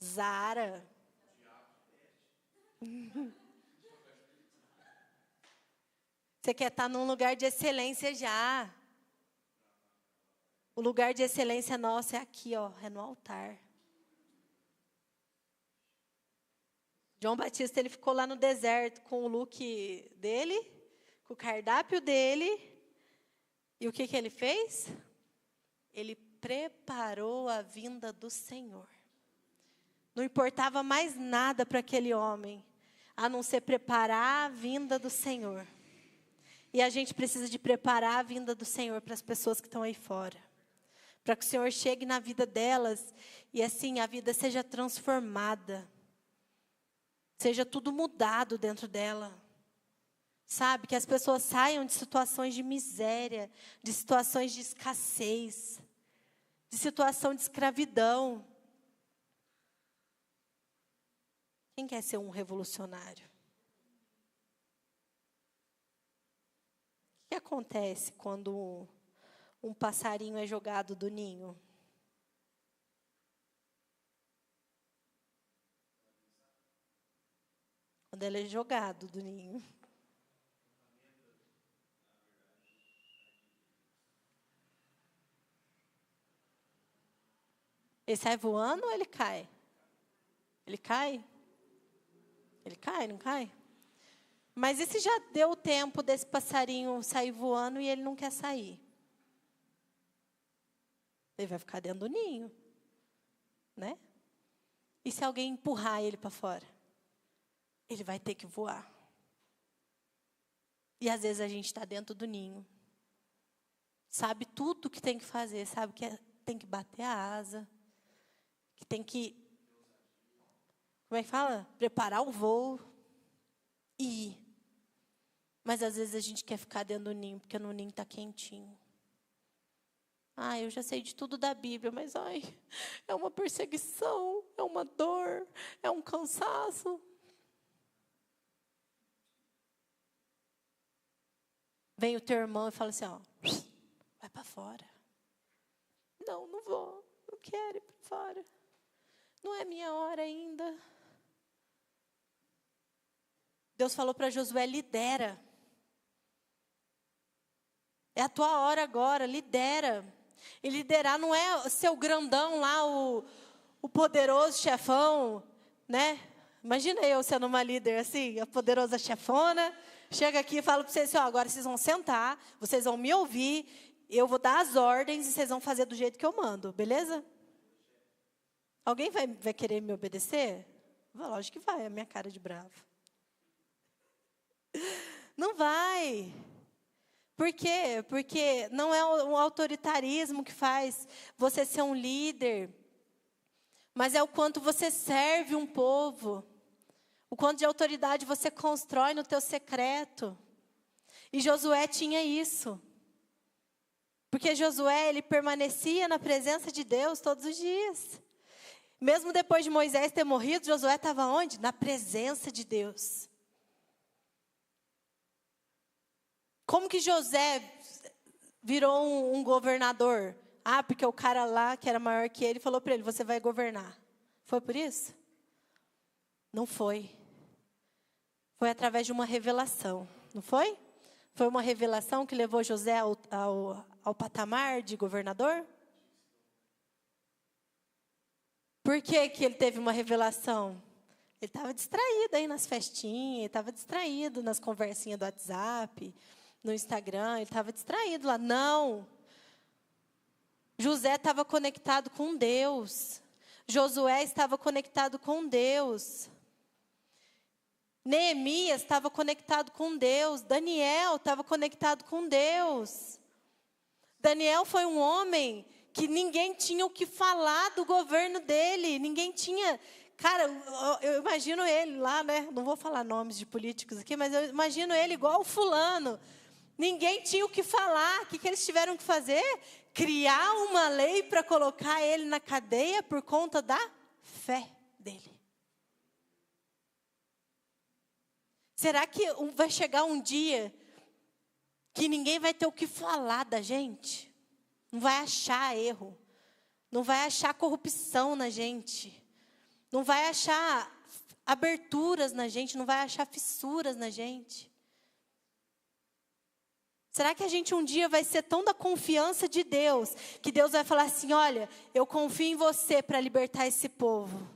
Speaker 1: Zara. Você quer estar num lugar de excelência já. O lugar de excelência nosso é aqui, ó, é no altar. João Batista, ele ficou lá no deserto com o look dele, com o cardápio dele. E o que ele fez? Ele preparou a vinda do Senhor. Não importava mais nada para aquele homem, a não ser preparar a vinda do Senhor. E a gente precisa de preparar a vinda do Senhor para as pessoas que estão aí fora. Para que o Senhor chegue na vida delas e assim a vida seja transformada. Seja tudo mudado dentro dela. Sabe? Que as pessoas saiam de situações de miséria, de situações de escassez, de situação de escravidão. Quem quer ser um revolucionário? O que acontece quando um passarinho é jogado do ninho? Quando ele é jogado do ninho. Ele sai voando ou ele cai? Ele cai? Ele cai, não cai? Mas e se já deu o tempo desse passarinho sair voando e ele não quer sair? Ele vai ficar dentro do ninho, né? E se alguém empurrar ele para fora? Ele vai ter que voar. E às vezes a gente está dentro do ninho. Sabe tudo o que tem que fazer, sabe que tem que bater a asa, que tem que, como é que fala? Preparar o voo e ir. Mas às vezes a gente quer ficar dentro do ninho, porque no ninho está quentinho. Eu já sei de tudo da Bíblia, mas é uma perseguição, é uma dor, é um cansaço. Vem o teu irmão e fala assim, vai para fora. Não vou, não quero ir para fora. Não é minha hora ainda. Deus falou para Josué, lidera. É a tua hora agora, lidera. E liderar não é ser o grandão lá, o poderoso chefão, né? Imagina eu sendo uma líder assim, a poderosa chefona. Chega aqui e fala para vocês assim, agora vocês vão sentar, vocês vão me ouvir, eu vou dar as ordens e vocês vão fazer do jeito que eu mando, beleza? Alguém vai querer me obedecer? Lógico que vai, é a minha cara de bravo. Não vai. Por quê? Porque não é o autoritarismo que faz você ser um líder, mas é o quanto você serve um povo, o quanto de autoridade você constrói no teu secreto. E Josué tinha isso. Porque Josué, ele permanecia na presença de Deus todos os dias. Mesmo depois de Moisés ter morrido, Josué estava onde? Na presença de Deus. Como que José virou um governador? Porque o cara lá, que era maior que ele, falou para ele, você vai governar. Foi por isso? Não foi. Foi através de uma revelação, não foi? Foi uma revelação que levou José ao patamar de governador? Por que ele teve uma revelação? Ele estava distraído aí nas festinhas, ele estava distraído nas conversinhas do WhatsApp, no Instagram, ele estava distraído lá. Não. José estava conectado com Deus. Josué estava conectado com Deus. Neemias estava conectado com Deus. Daniel estava conectado com Deus. Daniel foi um homem que ninguém tinha o que falar do governo dele. Ninguém tinha... Cara, eu imagino ele lá, né? Não vou falar nomes de políticos aqui, mas eu imagino ele igual o fulano. Ninguém tinha o que falar. O que eles tiveram que fazer? Criar uma lei para colocar ele na cadeia por conta da fé dele. Será que vai chegar um dia que ninguém vai ter o que falar da gente? Não vai achar erro. Não vai achar corrupção na gente. Não vai achar aberturas na gente. Não vai achar fissuras na gente. Será que a gente um dia vai ser tão da confiança de Deus, que Deus vai falar assim, olha, eu confio em você para libertar esse povo.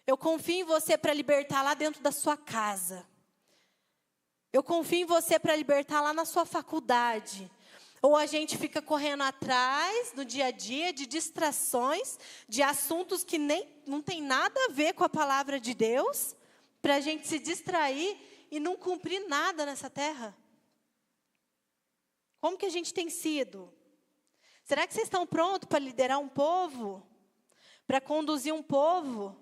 Speaker 1: Eu confio em você para libertar lá dentro da sua casa. Eu confio em você para libertar lá na sua faculdade. Ou a gente fica correndo atrás, no dia a dia, de distrações, de assuntos que não tem nada a ver com a palavra de Deus, para a gente se distrair e não cumprir nada nessa terra. Como que a gente tem sido? Será que vocês estão prontos para liderar um povo? Para conduzir um povo?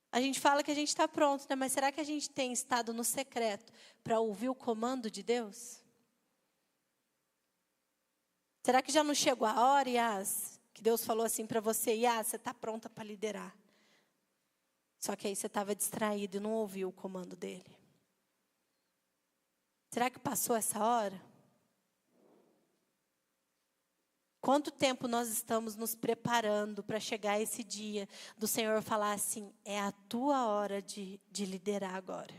Speaker 1: A gente fala que a gente está pronto, né? Mas será que a gente tem estado no secreto para ouvir o comando de Deus? Será que já não chegou a hora, Yas, que Deus falou assim para você, Yas, você está pronta para liderar? Só que aí você estava distraído e não ouviu o comando dele. Será que passou essa hora? Quanto tempo nós estamos nos preparando para chegar esse dia do Senhor falar assim, é a tua hora de liderar agora.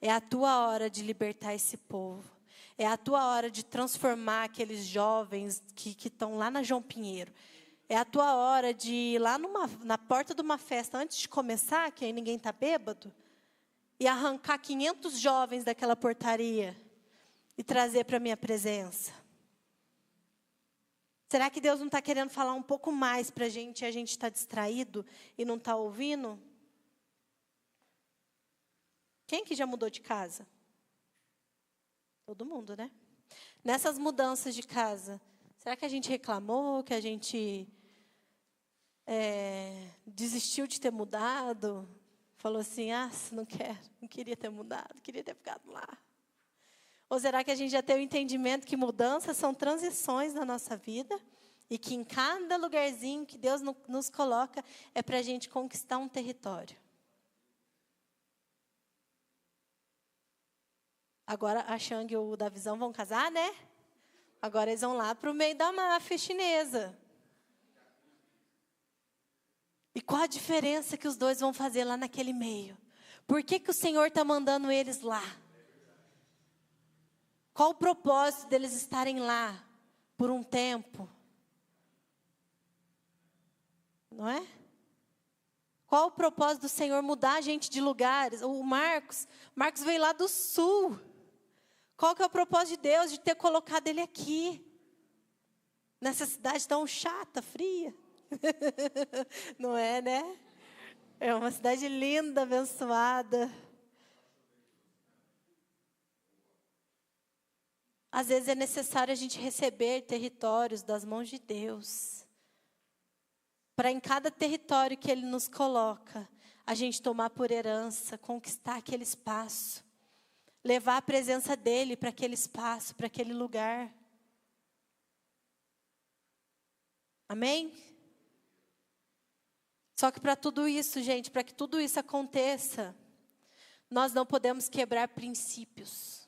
Speaker 1: É a tua hora de libertar esse povo. É a tua hora de transformar aqueles jovens que estão lá na João Pinheiro. É a tua hora de ir lá na porta de uma festa, antes de começar, que aí ninguém está bêbado, e arrancar 500 jovens daquela portaria e trazer para a minha presença. Será que Deus não está querendo falar um pouco mais para a gente e a gente está distraído e não está ouvindo? Quem que já mudou de casa? Todo mundo, né? Nessas mudanças de casa, será que a gente reclamou, que a gente desistiu de ter mudado? Falou assim, não quero, não queria ter mudado, queria ter ficado lá. Ou será que a gente já tem o entendimento que mudanças são transições na nossa vida e que em cada lugarzinho que Deus nos coloca é para a gente conquistar um território? Agora a Xang e o Davizão vão casar, né? Agora eles vão lá para o meio da máfia chinesa. E qual a diferença que os dois vão fazer lá naquele meio? Por que o Senhor está mandando eles lá? Qual o propósito deles estarem lá por um tempo? Não é? Qual o propósito do Senhor mudar a gente de lugares? O Marcos veio lá do sul. Qual que é o propósito de Deus de ter colocado ele aqui? Nessa cidade tão chata, fria. Não é, né? É uma cidade linda, abençoada. Às vezes é necessário a gente receber territórios das mãos de Deus. Para em cada território que Ele nos coloca, a gente tomar por herança, conquistar aquele espaço. Levar a presença dEle para aquele espaço, para aquele lugar. Amém? Só que para tudo isso, gente, para que tudo isso aconteça, nós não podemos quebrar princípios.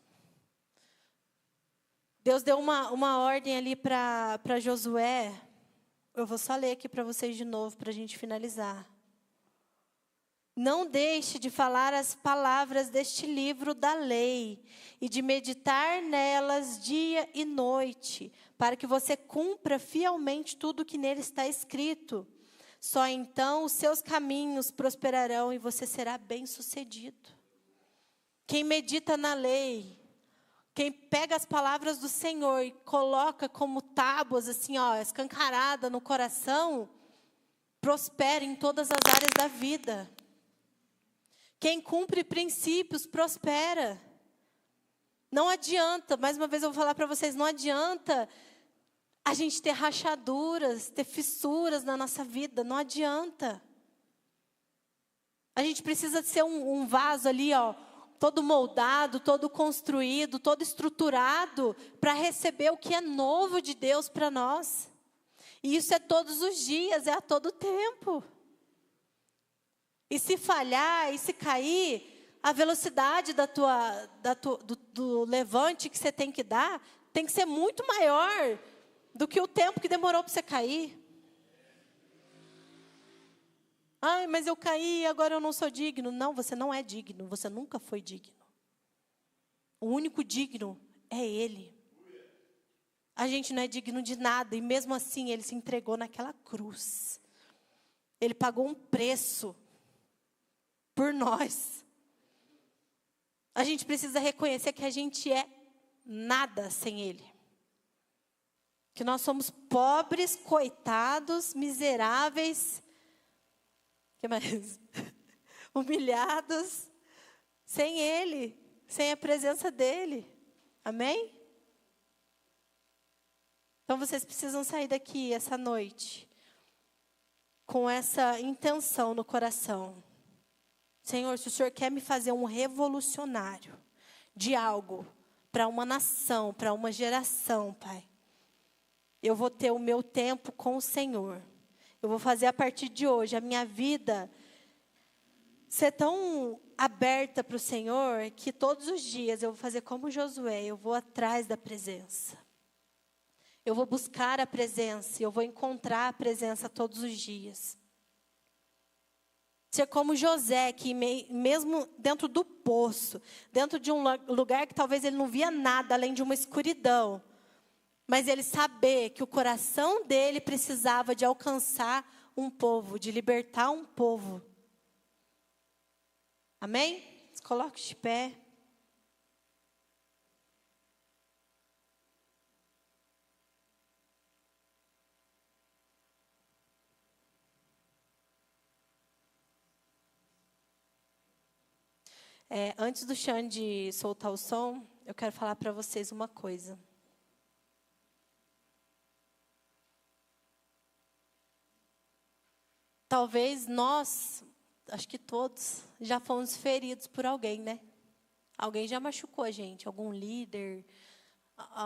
Speaker 1: Deus deu uma ordem ali para Josué. Eu vou só ler aqui para vocês de novo, para a gente finalizar. Não deixe de falar as palavras deste livro da lei e de meditar nelas dia e noite, para que você cumpra fielmente tudo o que nele está escrito. Só então os seus caminhos prosperarão e você será bem-sucedido. Quem medita na lei, quem pega as palavras do Senhor e coloca como tábuas, assim, escancarada no coração, prospera em todas as áreas da vida. Quem cumpre princípios, prospera. Não adianta, mais uma vez eu vou falar para vocês, não adianta a gente ter rachaduras, ter fissuras na nossa vida, não adianta. A gente precisa ser um vaso ali, todo moldado, todo construído, todo estruturado, para receber o que é novo de Deus para nós. E isso é todos os dias, é a todo tempo. E se falhar, e se cair, a velocidade do levante que você tem que dar, tem que ser muito maior do que o tempo que demorou para você cair. Ai, mas eu caí, agora eu não sou digno. Não, você não é digno, você nunca foi digno. O único digno é Ele. A gente não é digno de nada, e mesmo assim Ele se entregou naquela cruz. Ele pagou um preço por nós. A gente precisa reconhecer que a gente é nada sem Ele. Que nós somos pobres, coitados, miseráveis, que mais? Humilhados, sem Ele, sem a presença dEle. Amém? Então vocês precisam sair daqui essa noite com essa intenção no coração. Senhor, se o Senhor quer me fazer um revolucionário de algo para uma nação, para uma geração, Pai, eu vou ter o meu tempo com o Senhor. Eu vou fazer a partir de hoje a minha vida ser tão aberta para o Senhor que todos os dias eu vou fazer como Josué, eu vou atrás da presença. Eu vou buscar a presença, eu vou encontrar a presença todos os dias. Ser como José, que mesmo dentro do poço, dentro de um lugar que talvez ele não via nada além de uma escuridão, mas ele saber que o coração dele precisava de alcançar um povo, de libertar um povo. Amém? Se coloque de pé. Antes do Xande soltar o som, eu quero falar para vocês uma coisa. Talvez nós, acho que todos, já fomos feridos por alguém, né? Alguém já machucou a gente, algum líder,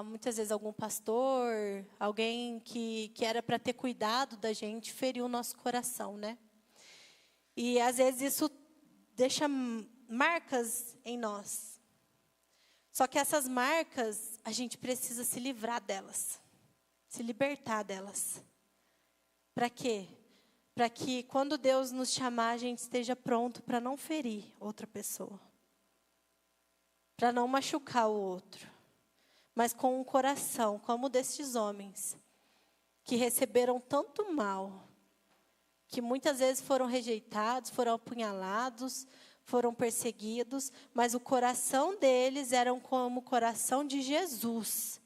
Speaker 1: muitas vezes algum pastor, alguém que era para ter cuidado da gente, feriu o nosso coração, né? E às vezes isso deixa marcas em nós. Só que essas marcas, a gente precisa se livrar delas. Se libertar delas. Para quê? Para que quando Deus nos chamar, a gente esteja pronto para não ferir outra pessoa. Para não machucar o outro. Mas com um coração, como o destes homens, que receberam tanto mal, que muitas vezes foram rejeitados, foram apunhalados, foram perseguidos, mas o coração deles era como o coração de Jesus,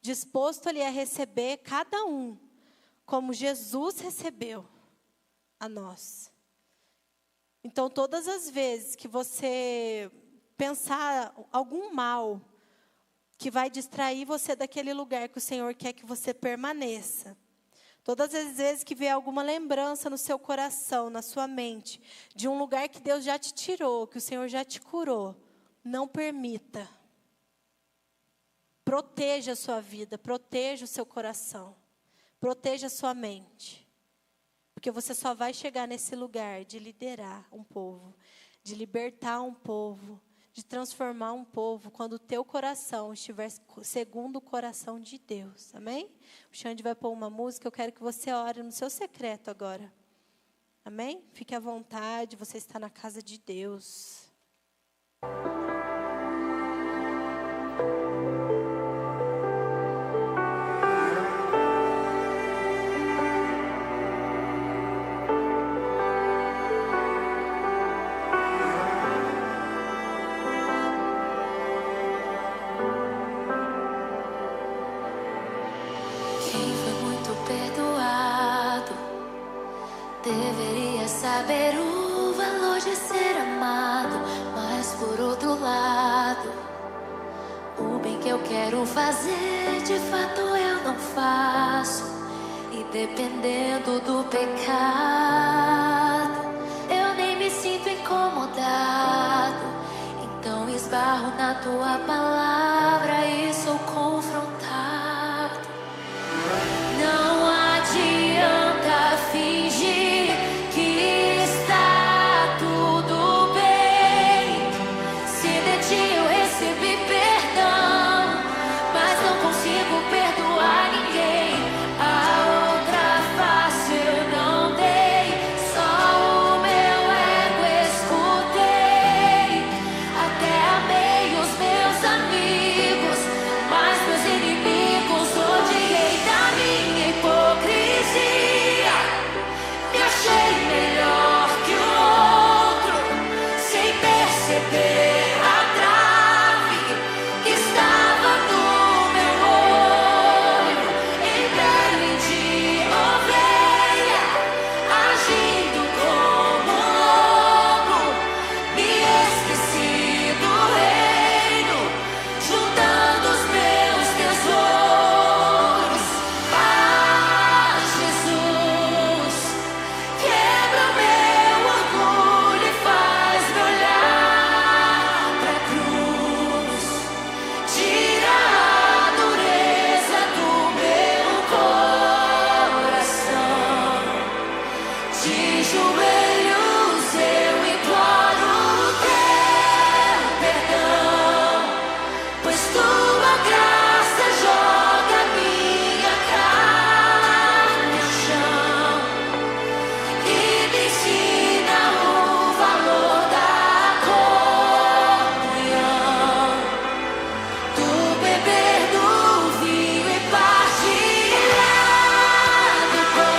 Speaker 1: disposto ali a receber cada um, como Jesus recebeu a nós. Então, todas as vezes que você pensar algum mal que vai distrair você daquele lugar que o Senhor quer que você permaneça, todas as vezes que vier alguma lembrança no seu coração, na sua mente, de um lugar que Deus já te tirou, que o Senhor já te curou, não permita. Proteja a sua vida, proteja o seu coração, proteja a sua mente. Porque você só vai chegar nesse lugar de liderar um povo, de libertar um povo, de transformar um povo, quando o teu coração estiver segundo o coração de Deus. Amém? O Xande vai pôr uma música, eu quero que você ore no seu secreto agora. Amém? Fique à vontade, você está na casa de Deus.
Speaker 2: Deveria saber o valor de ser amado, mas por outro lado, o bem que eu quero fazer, de fato eu não faço. E dependendo do pecado, eu nem me sinto incomodado. Então esbarro na tua palavra e sou confrontado. Não adianta fingir joelhos eu imploro teu perdão, pois tua graça joga minha carne no chão e me ensina o valor da comunhão, do beber do vinho e partilhar do pão.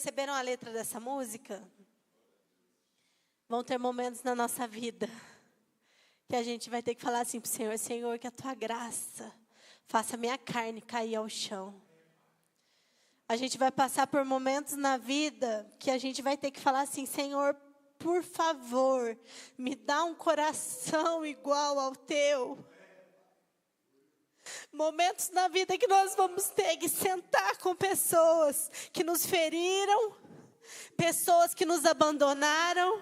Speaker 1: perceberam a letra dessa música? Vão ter momentos na nossa vida que a gente vai ter que falar assim para o Senhor: Senhor, que a tua graça faça a minha carne cair ao chão. A gente vai passar por momentos na vida que a gente vai ter que falar assim: Senhor, por favor, me dá um coração igual ao teu. Momentos na vida que nós vamos ter que sentar com pessoas que nos feriram, pessoas que nos abandonaram,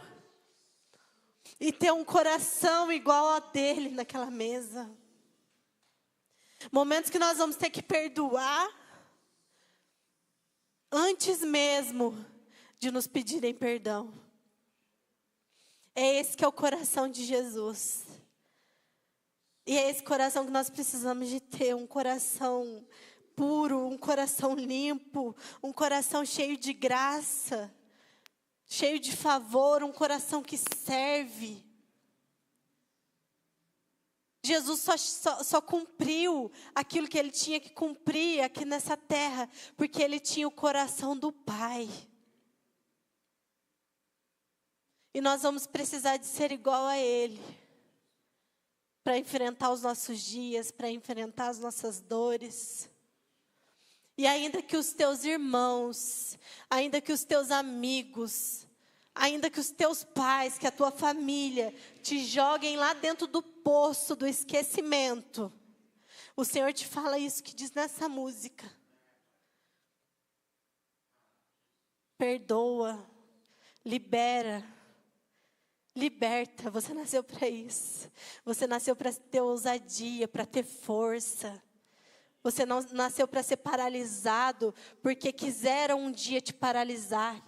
Speaker 1: e ter um coração igual ao dele naquela mesa. Momentos que nós vamos ter que perdoar antes mesmo de nos pedirem perdão. É esse que é o coração de Jesus. E é esse coração que nós precisamos de ter, um coração puro, um coração limpo, um coração cheio de graça, cheio de favor, um coração que serve. Jesus só cumpriu aquilo que ele tinha que cumprir aqui nessa terra, porque ele tinha o coração do Pai. E nós vamos precisar de ser igual a ele, para enfrentar os nossos dias, para enfrentar as nossas dores. E ainda que os teus irmãos, ainda que os teus amigos, ainda que os teus pais, que a tua família te joguem lá dentro do poço do esquecimento, o Senhor te fala isso que diz nessa música: perdoa, libera, liberta. Você nasceu para isso. Você nasceu para ter ousadia, para ter força. Você não nasceu para ser paralisado porque quiseram um dia te paralisar.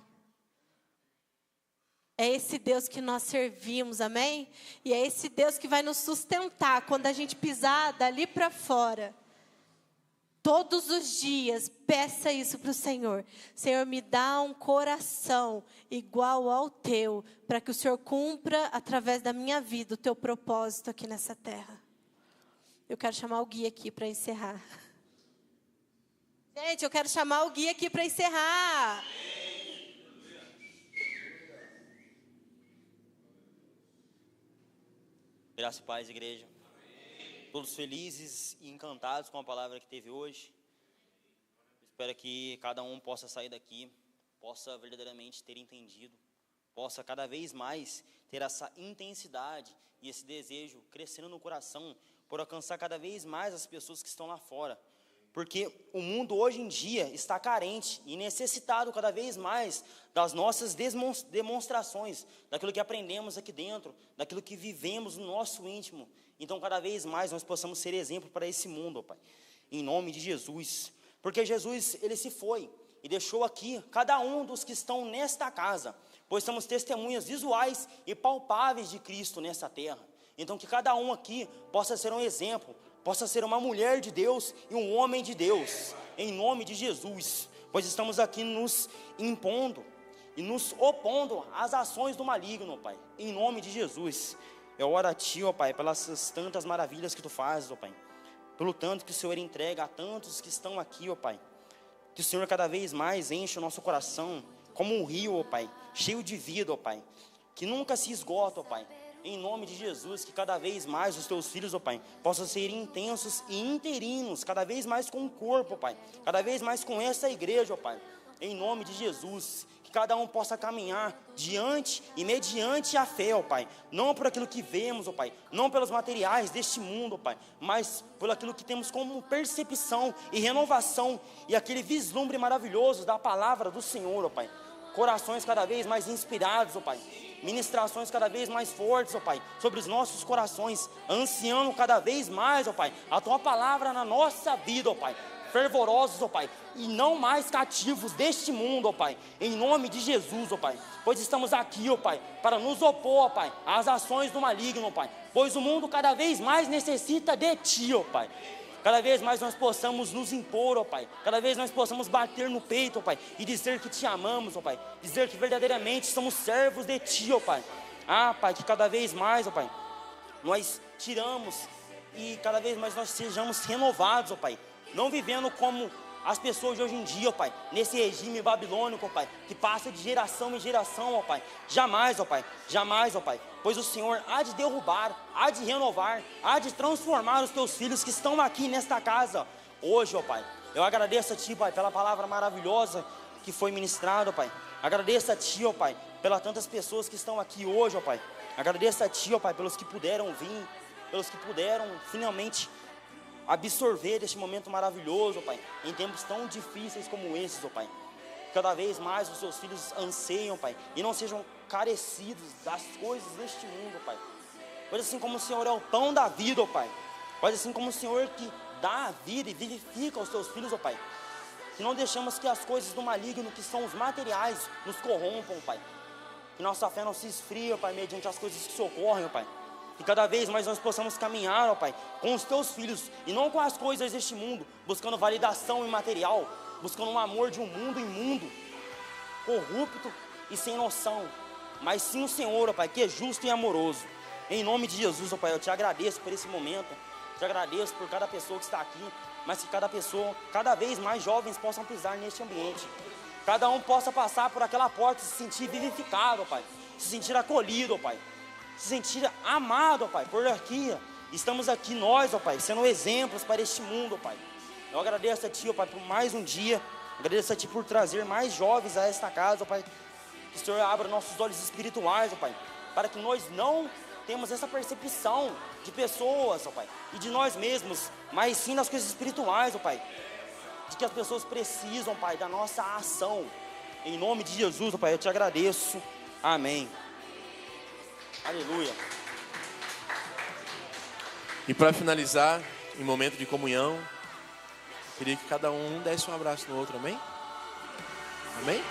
Speaker 1: É esse Deus que nós servimos, amém? E é esse Deus que vai nos sustentar quando a gente pisar dali para fora. Todos os dias, peça isso para o Senhor. Senhor, me dá um coração igual ao teu, para que o Senhor cumpra, através da minha vida, o teu propósito aqui nessa terra. Eu quero chamar o Gui aqui para encerrar. Gente, eu quero chamar o Gui aqui para encerrar.
Speaker 3: Graça e paz, igreja. Todos felizes e encantados com a palavra que teve hoje. Espero que cada um possa sair daqui, possa verdadeiramente ter entendido, possa cada vez mais ter essa intensidade e esse desejo crescendo no coração por alcançar cada vez mais as pessoas que estão lá fora. Porque o mundo hoje em dia está carente e necessitado cada vez mais das nossas demonstrações, daquilo que aprendemos aqui dentro, daquilo que vivemos no nosso íntimo. Então, cada vez mais nós possamos ser exemplo para esse mundo, ó Pai, em nome de Jesus. Porque Jesus, ele se foi e deixou aqui cada um dos que estão nesta casa, pois somos testemunhas visuais e palpáveis de Cristo nessa terra. Então, que cada um aqui possa ser um exemplo, possa ser uma mulher de Deus e um homem de Deus, em nome de Jesus, pois estamos aqui nos impondo e nos opondo às ações do maligno, Pai, em nome de Jesus. Eu oro a Ti, ó Pai, pelas tantas maravilhas que Tu fazes, ó Pai, pelo tanto que o Senhor entrega a tantos que estão aqui, ó Pai, que o Senhor cada vez mais enche o nosso coração como um rio, ó Pai, cheio de vida, ó Pai, que nunca se esgota, ó Pai. Em nome de Jesus, que cada vez mais os teus filhos, ó Pai, possam ser intensos e interinos, cada vez mais com o corpo, ó Pai, cada vez mais com essa igreja, ó Pai, em nome de Jesus, que cada um possa caminhar diante e mediante a fé, ó Pai, não por aquilo que vemos, ó Pai, não pelos materiais deste mundo, ó Pai, mas por aquilo que temos como percepção e renovação e aquele vislumbre maravilhoso da palavra do Senhor, ó Pai. Corações cada vez mais inspirados, ó Pai, ministrações cada vez mais fortes, ó Pai, sobre os nossos corações, ansiando cada vez mais, ó Pai, a Tua palavra na nossa vida, ó Pai, fervorosos, ó Pai, e não mais cativos deste mundo, ó Pai, em nome de Jesus, ó Pai, pois estamos aqui, ó Pai, para nos opor, ó Pai, às ações do maligno, ó Pai, pois o mundo cada vez mais necessita de Ti, ó Pai. Cada vez mais nós possamos nos impor, ó Pai. Cada vez nós possamos bater no peito, ó Pai, e dizer que Te amamos, ó Pai. Dizer que verdadeiramente somos servos de Ti, ó Pai. Ah, Pai, que cada vez mais, ó Pai, nós tiramos e cada vez mais nós sejamos renovados, ó Pai. Não vivendo como as pessoas de hoje em dia, ó Pai, nesse regime babilônico, ó Pai, que passa de geração em geração, ó Pai. Jamais, ó Pai, jamais, ó Pai, pois o Senhor há de derrubar, há de renovar, há de transformar os teus filhos que estão aqui nesta casa hoje, ó Pai. Eu agradeço a Ti, Pai, pela palavra maravilhosa que foi ministrada, ó Pai. Agradeço a Ti, ó Pai, pelas tantas pessoas que estão aqui hoje, ó Pai. Agradeço a Ti, ó Pai, pelos que puderam vir, pelos que puderam finalmente absorver este momento maravilhoso, ó Pai, em tempos tão difíceis como esses, ó Pai. Cada vez mais os seus filhos anseiam, Pai, e não sejam carecidos das coisas deste mundo, ó Pai. Pois assim como o Senhor é o pão da vida, ó Pai, pois assim como o Senhor que dá a vida e vivifica os teus filhos, ó Pai, que não deixamos que as coisas do maligno, que são os materiais, nos corrompam, Pai. Que nossa fé não se esfria, Pai, mediante as coisas que socorrem, ó Pai. Que cada vez mais nós possamos caminhar, ó Pai, com os teus filhos e não com as coisas deste mundo, buscando validação imaterial, buscando um amor de um mundo imundo, corrupto e sem noção, mas sim o Senhor, ó Pai, que é justo e amoroso. Em nome de Jesus, ó Pai, eu te agradeço por esse momento, te agradeço por cada pessoa que está aqui, mas que cada pessoa, cada vez mais jovens possam pisar neste ambiente, cada um possa passar por aquela porta e se sentir vivificado, ó Pai, se sentir acolhido, ó Pai, se sentir amado, ó Pai, por aqui, estamos aqui nós, ó Pai, sendo exemplos para este mundo, ó Pai. Eu agradeço a Ti, ó Pai, por mais um dia, agradeço a Ti por trazer mais jovens a esta casa, ó Pai, que o Senhor abra nossos olhos espirituais, ó Pai, para que nós não temos essa percepção de pessoas, ó Pai, e de nós mesmos, mas sim das coisas espirituais, ó Pai, de que as pessoas precisam, Pai, da nossa ação. Em nome de Jesus, ó Pai, eu te agradeço, amém. Aleluia.
Speaker 4: E para finalizar, em momento de comunhão, queria que cada um desse um abraço no outro, amém? Amém?